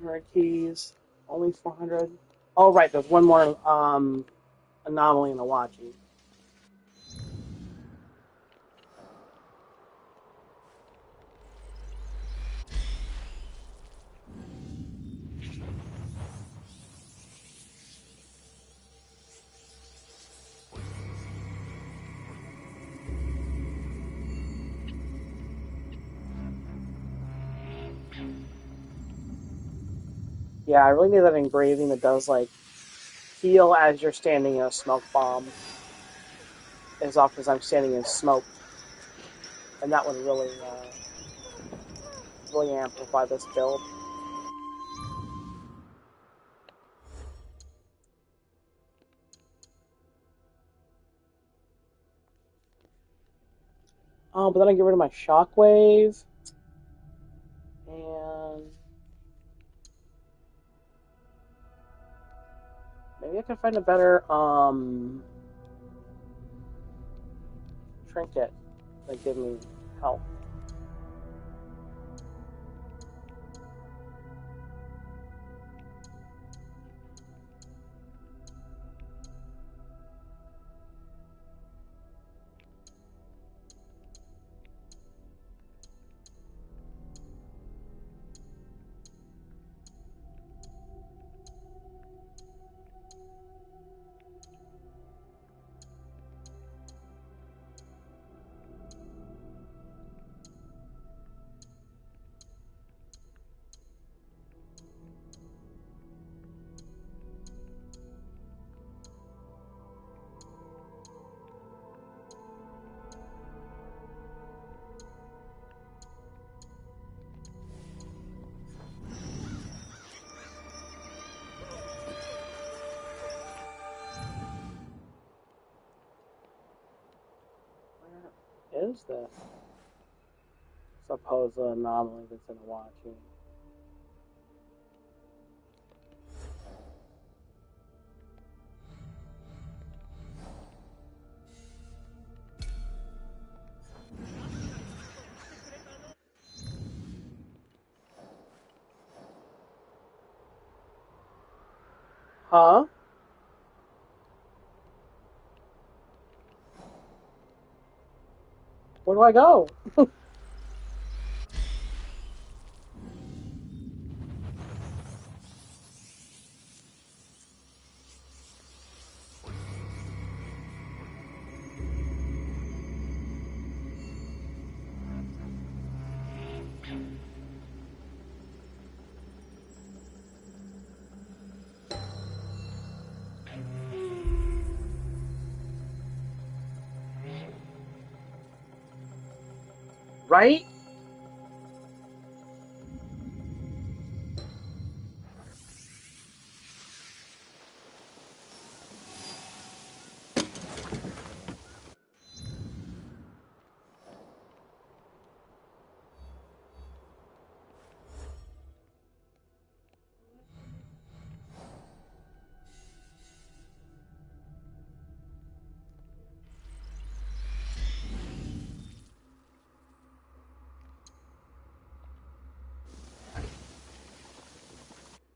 Speaker 1: 100 keys. Only 400. Oh, right. There's one more anomaly in the watching. Yeah, I really need that engraving that does, like, heal as you're standing in a smoke bomb. As often as I'm standing in smoke. And that would really, really amplify this build. Oh, but then I get rid of my shockwave. And maybe I can find a better trinket that give me health. Where is this supposed anomaly that's in the watching? Huh? Where do I go? Right?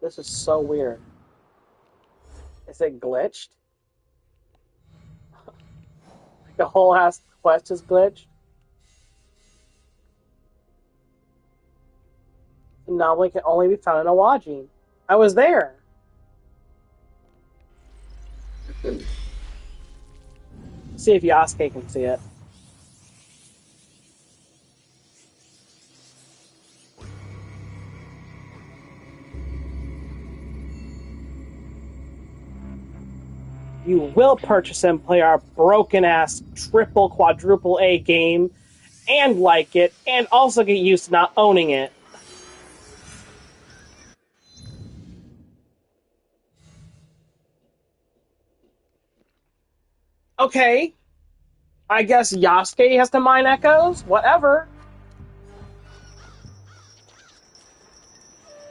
Speaker 1: This is so weird. Is it glitched? The whole ass quest is glitched? The anomaly can only be found in a lodging. I was there. See if Yasuke can see it. You will purchase and play our broken ass triple quadruple A game and like it and also get used to not owning it. Okay. I guess Yasuke has to mine echoes? Whatever.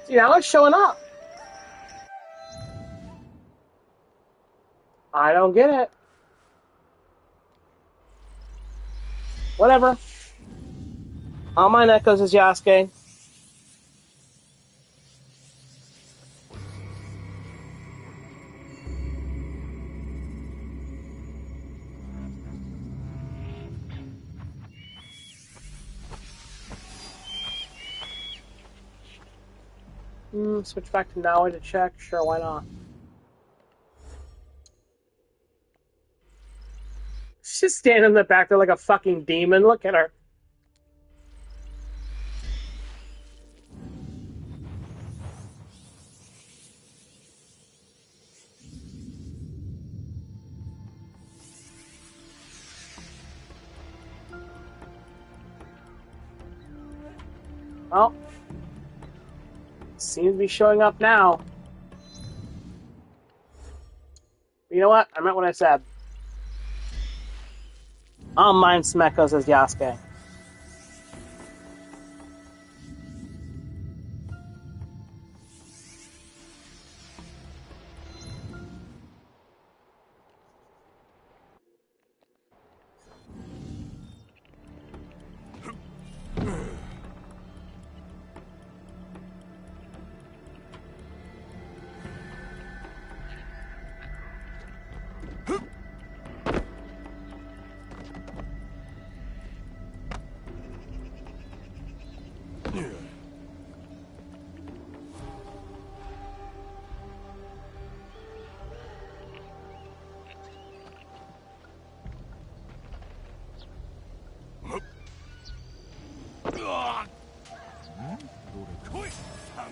Speaker 1: See, now it's showing up. I don't get it. Whatever. I'll mine echoes as Yasuke. Switch back to Naui to check. Sure, why not? She's just standing in the back there like a fucking demon. Look at her. Well, seems to be showing up now. You know what? I meant what I said. I'll mind Smeko, says Yasuke.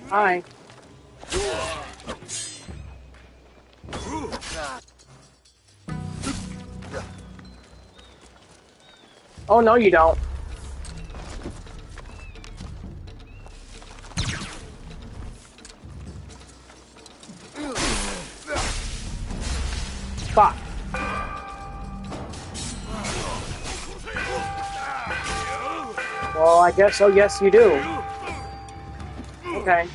Speaker 1: Hi. Oh, no, you don't. Fuck. Well, I guess so. Yes, you do. Okay.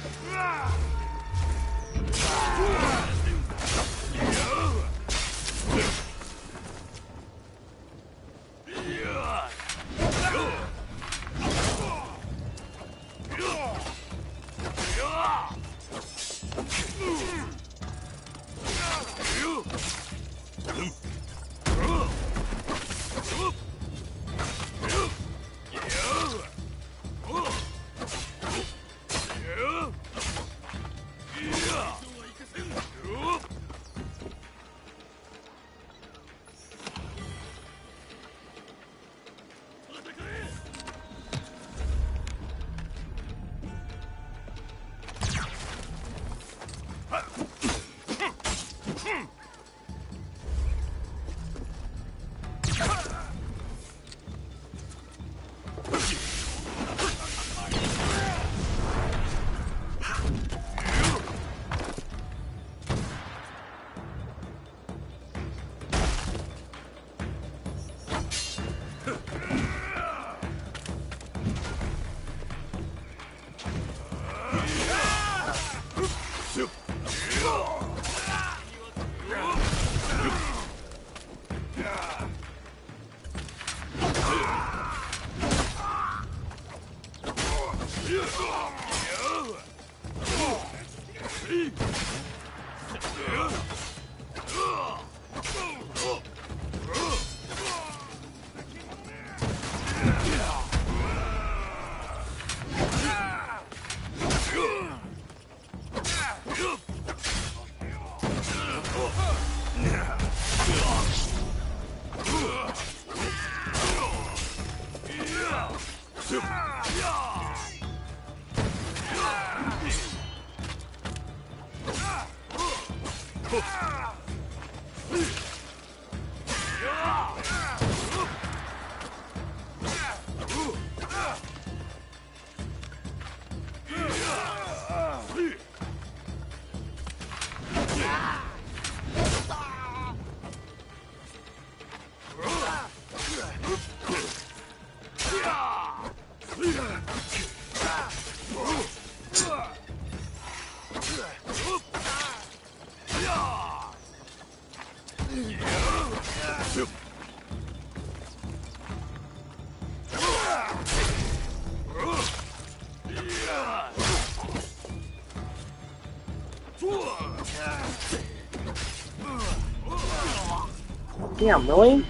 Speaker 1: Damn, really?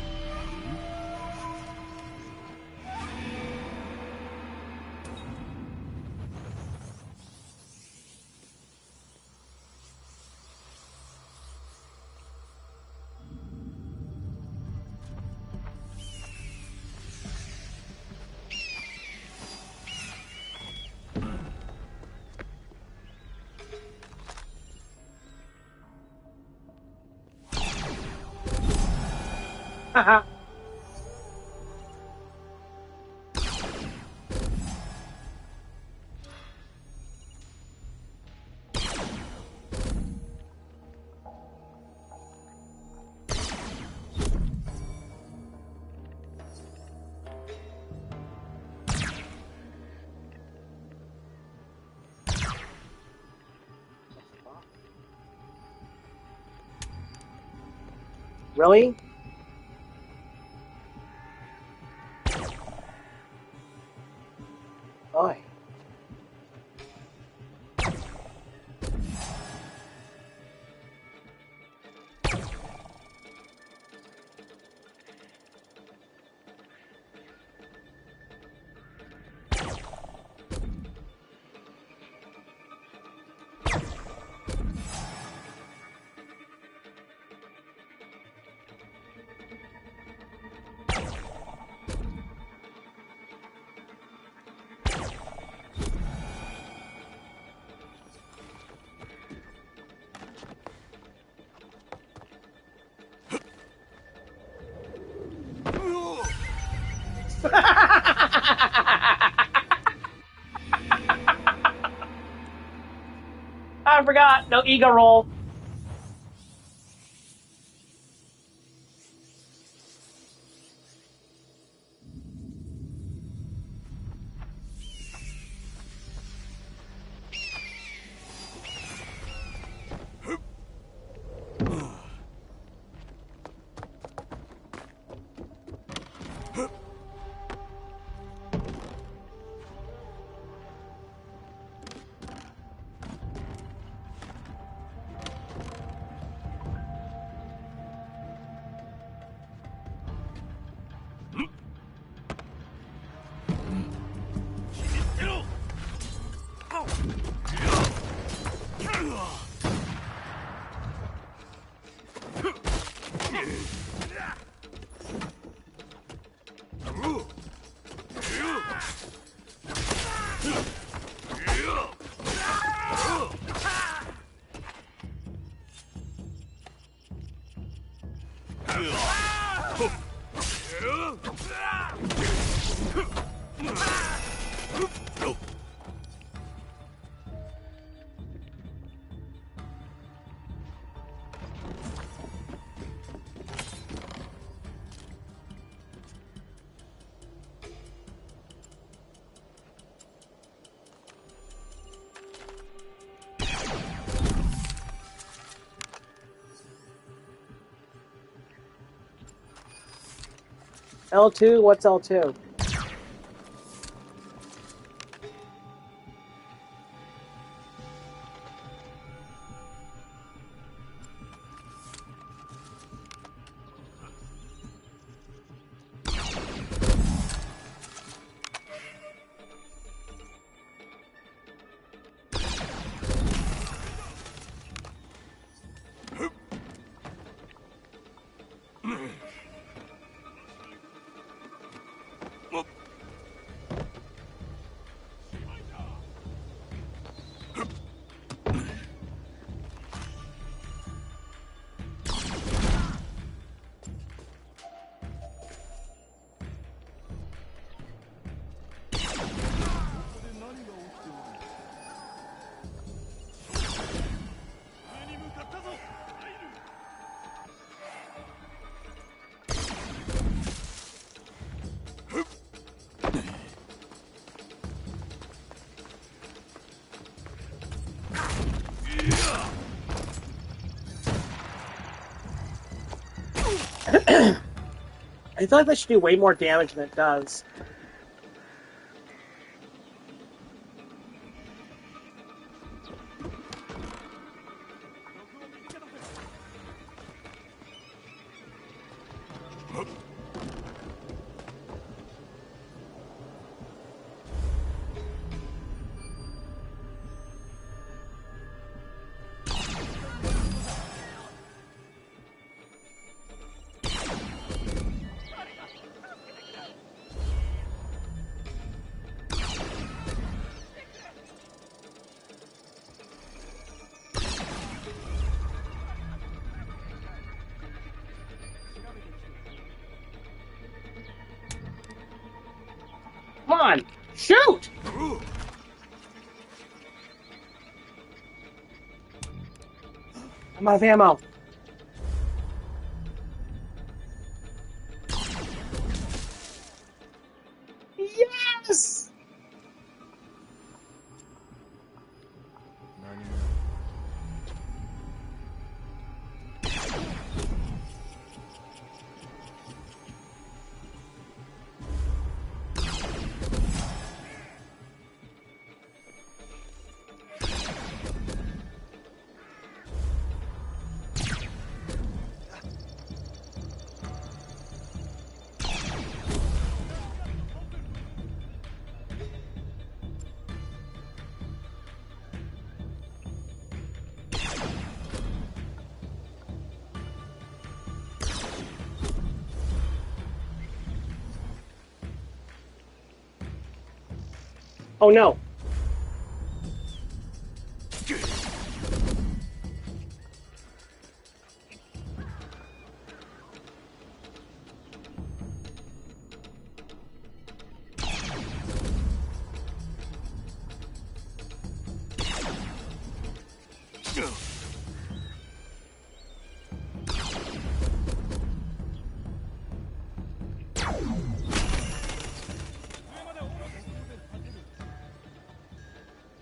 Speaker 1: Really? Oi. I forgot. No ego roll. L2? What's L2? I feel like that should do way more damage than it does. on! Shoot! I'm out of ammo. Yes! Oh no.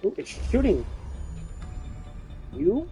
Speaker 1: Who is shooting? You?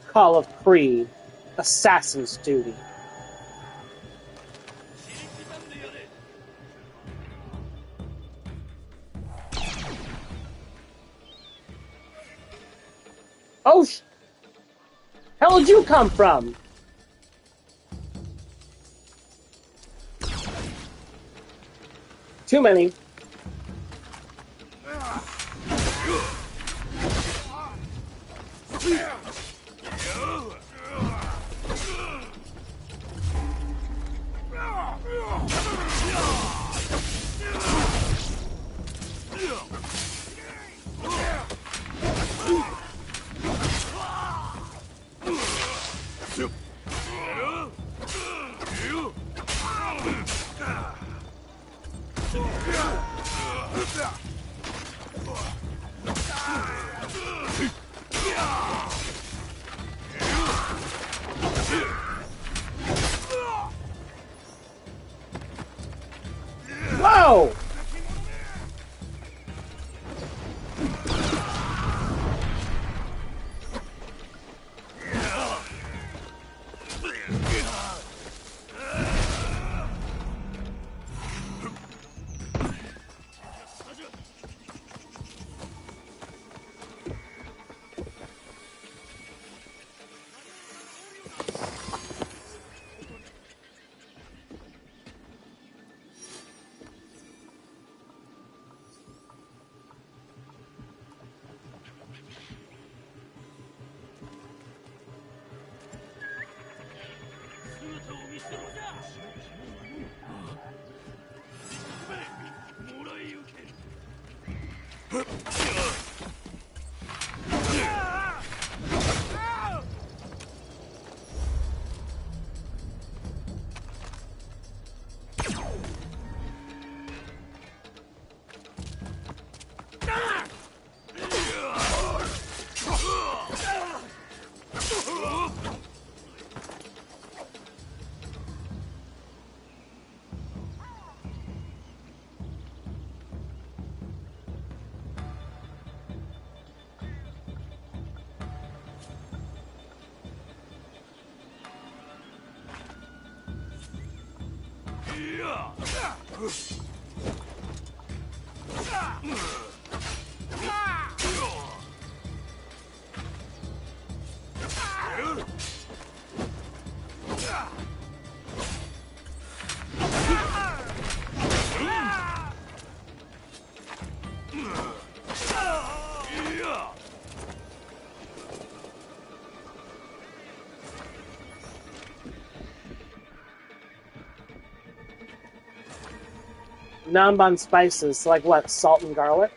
Speaker 1: Call of Creed. Assassin's Duty. Oh, hell did you come from? Too many. Whoa! Namban spices, like what? Salt and garlic?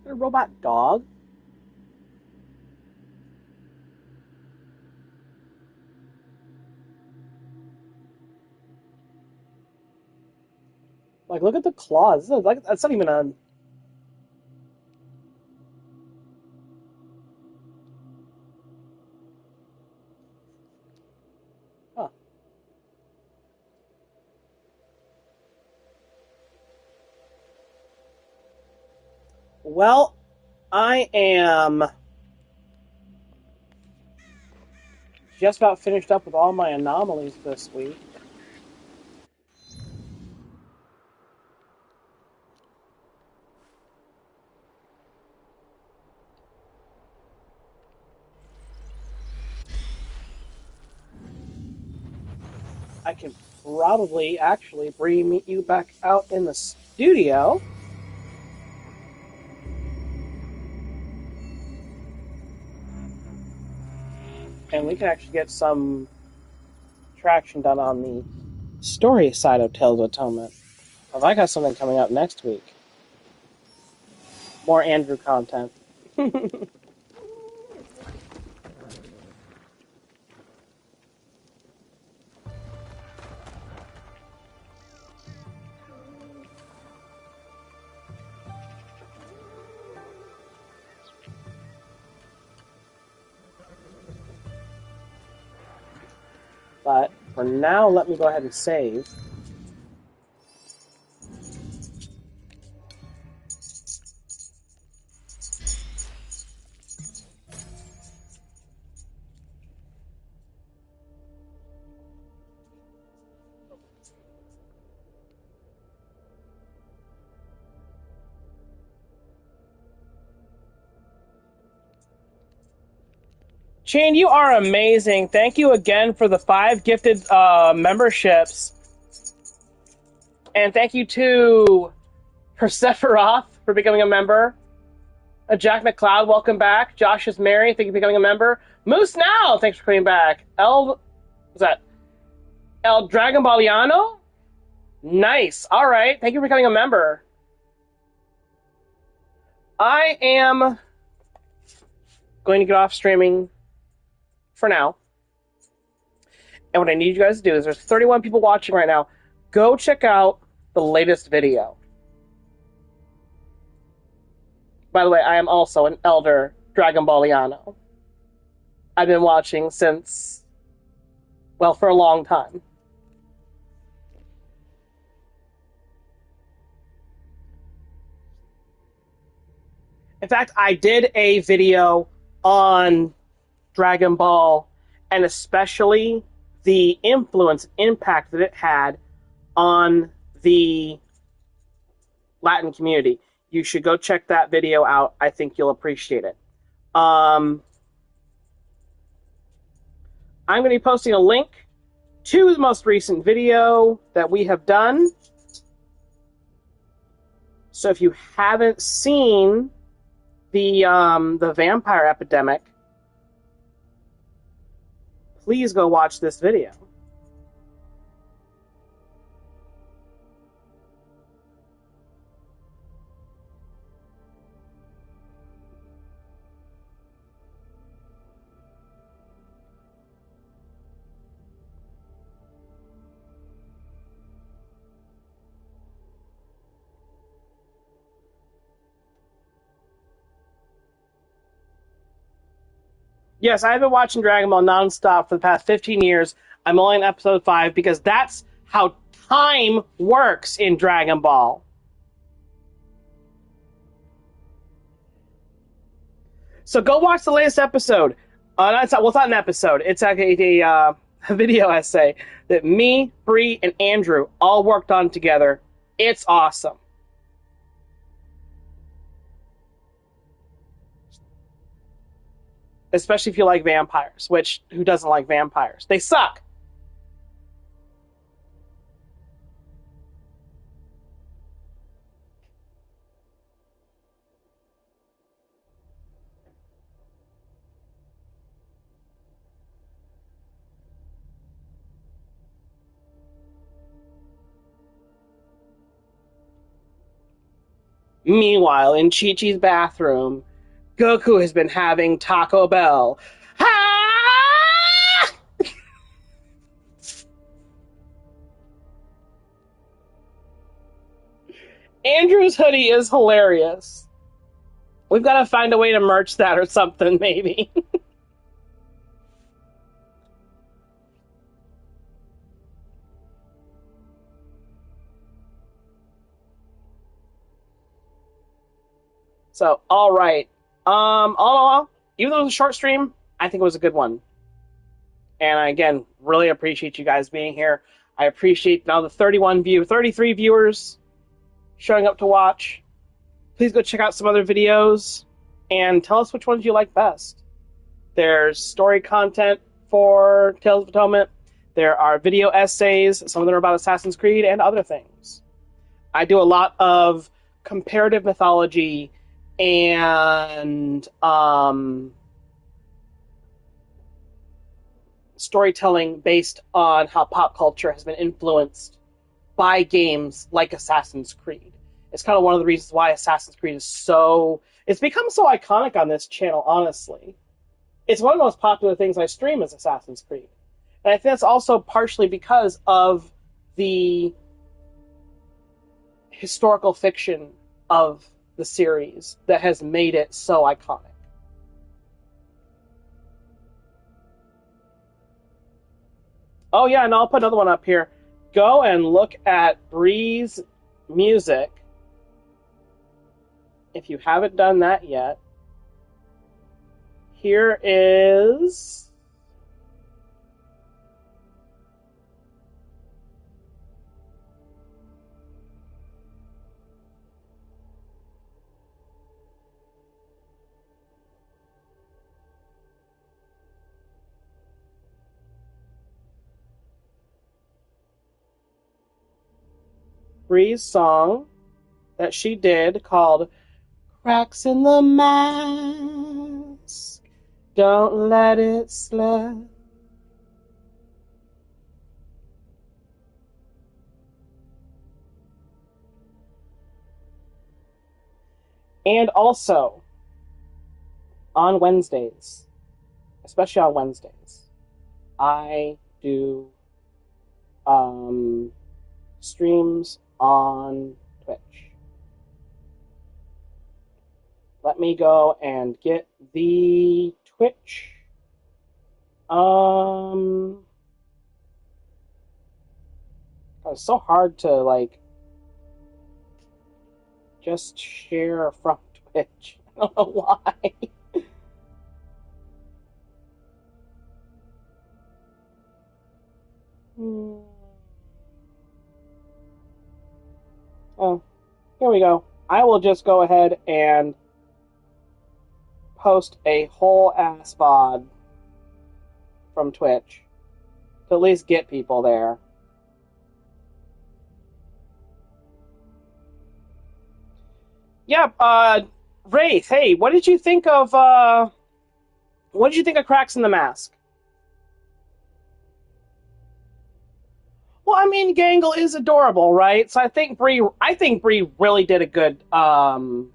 Speaker 1: A robot dog? Like, look at the claws. Like, that's not even a... Huh. Well, I am just about finished up with all my anomalies this week. I can probably actually bring you back out in the studio. And we can actually get some traction done on the story side of Tales of Atonement. I got something coming up next week. More Andrew content. But for now, let me go ahead and save. Shane, you are amazing. Thank you again for the 5 gifted memberships. And thank you to Persephoroth for becoming a member. Jack McLeod, welcome back. Josh is Mary, thank you for becoming a member. Moose Now, thanks for coming back. What's that? El Dragon Balliano? Nice. All right. Thank you for becoming a member. I am going to get off streaming for now. And what I need you guys to do is there's 31 people watching right now. Go check out the latest video. By the way, I am also an elder Dragon Balliano. I've been watching since, well, for a long time. In fact, I did a video on Dragon Ball, and especially the influence, impact that it had on the Latin community. You should go check that video out. I think you'll appreciate it. I'm going to be posting a link to the most recent video that we have done. So if you haven't seen the vampire epidemic, please go watch this video. Yes, I've been watching Dragon Ball nonstop for the past 15 years. I'm only on episode 5 because that's how time works in Dragon Ball. So go watch the latest episode. It's not an episode. It's like a video essay that me, Bree, and Andrew all worked on together. It's awesome. Especially if you like vampires, which, who doesn't like vampires? They suck. Meanwhile, in Chi-Chi's bathroom, Goku has been having Taco Bell. Ha! Andrew's hoodie is hilarious. We've got to find a way to merch that or something, maybe. So, all right. All in all, even though it was a short stream, I think it was a good one. And I, again, really appreciate you guys being here. I appreciate now the 33 viewers showing up to watch. Please go check out some other videos and tell us which ones you like best. There's story content for Tales of Atonement. There are video essays. Some of them are about Assassin's Creed and other things. I do a lot of comparative mythology and storytelling based on how pop culture has been influenced by games like Assassin's Creed. It's kind of one of the reasons why Assassin's Creed is so... It's become so iconic on this channel, honestly. It's one of the most popular things I stream is Assassin's Creed. And I think that's also partially because of the historical fiction of the series that has made it so iconic. Oh yeah, and I'll put another one up here. Go and look at Bree's music if you haven't done that yet. Here is... Bree's song that she did called Cracks in the Mask, Don't Let It Slip. And also, on Wednesdays, especially on Wednesdays, I do streams on Twitch. Let me go and get the Twitch. It's so hard to, like, just share from Twitch. I don't know why. Oh, here we go. I will just go ahead and post a whole ass VOD from Twitch to at least get people there. Yeah, Wraith, hey, what did you think of Cracks in the Mask? Well, I mean, Gangle is adorable, right? So I think Bree really did a good Gangle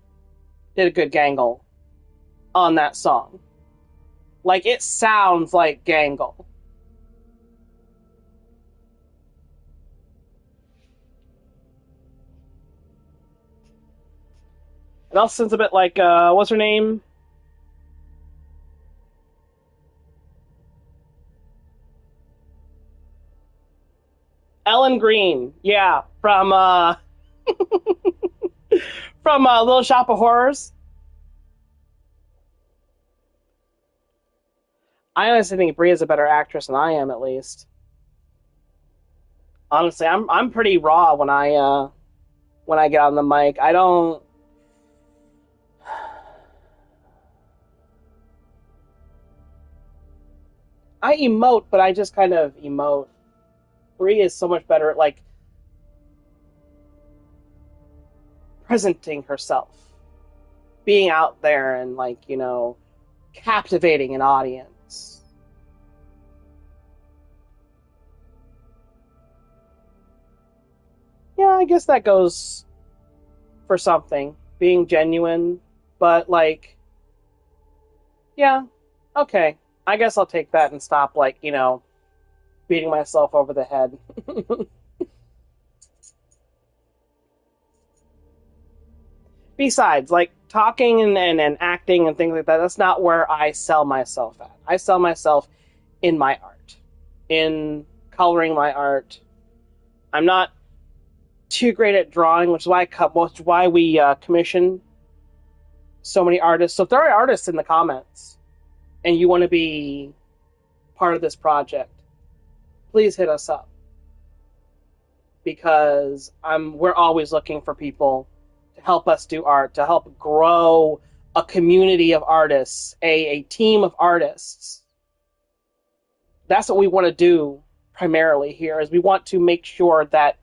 Speaker 1: on that song. Like, it sounds like Gangle. It also sounds a bit like, what's her name? Ellen Green, yeah, from from Little Shop of Horrors. I honestly think Brie is a better actress than I am, at least. Honestly, I'm pretty raw when I get on the mic. I don't. I emote, but I just kind of emote. Brie is so much better at, like, presenting herself, being out there and, like, you know, captivating an audience. Yeah, I guess that goes for something. being genuine, but like, yeah, okay. I guess I'll take that and stop, like, beating myself over the head. Besides, like, talking and acting and things like that, that's not where I sell myself at. I sell myself in my art, in coloring my art. I'm not too great at drawing, which is why we commission so many artists. So if there are artists in the comments and you want to be part of this project, please hit us up, because we're always looking for people to help us do art, to help grow a community of artists, a team of artists. That's what we want to do primarily here, is we want to make sure that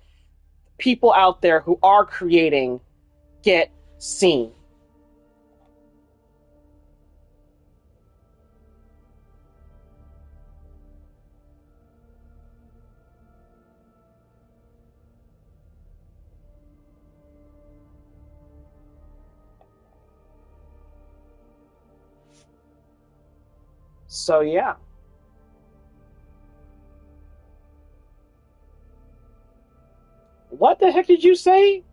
Speaker 1: people out there who are creating get seen. So yeah. What the heck did you say?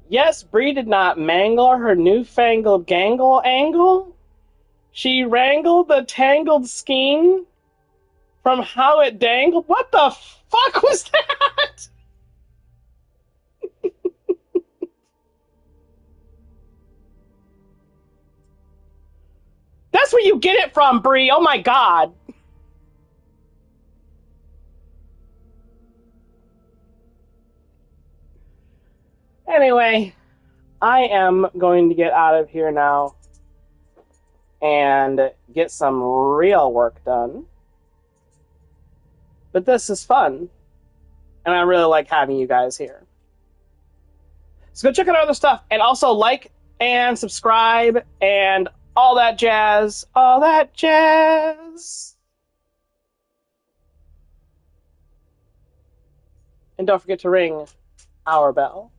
Speaker 1: Yes, Bree did not mangle her newfangled gangle angle. She wrangled the tangled skein from how it dangled. What the fuck was that? That's where you get it from, Bree. Oh my god. Anyway, I am going to get out of here now and get some real work done. But this is fun, and I really like having you guys here. So go check out other stuff, and also like and subscribe and all that jazz. All that jazz. And don't forget to ring our bell.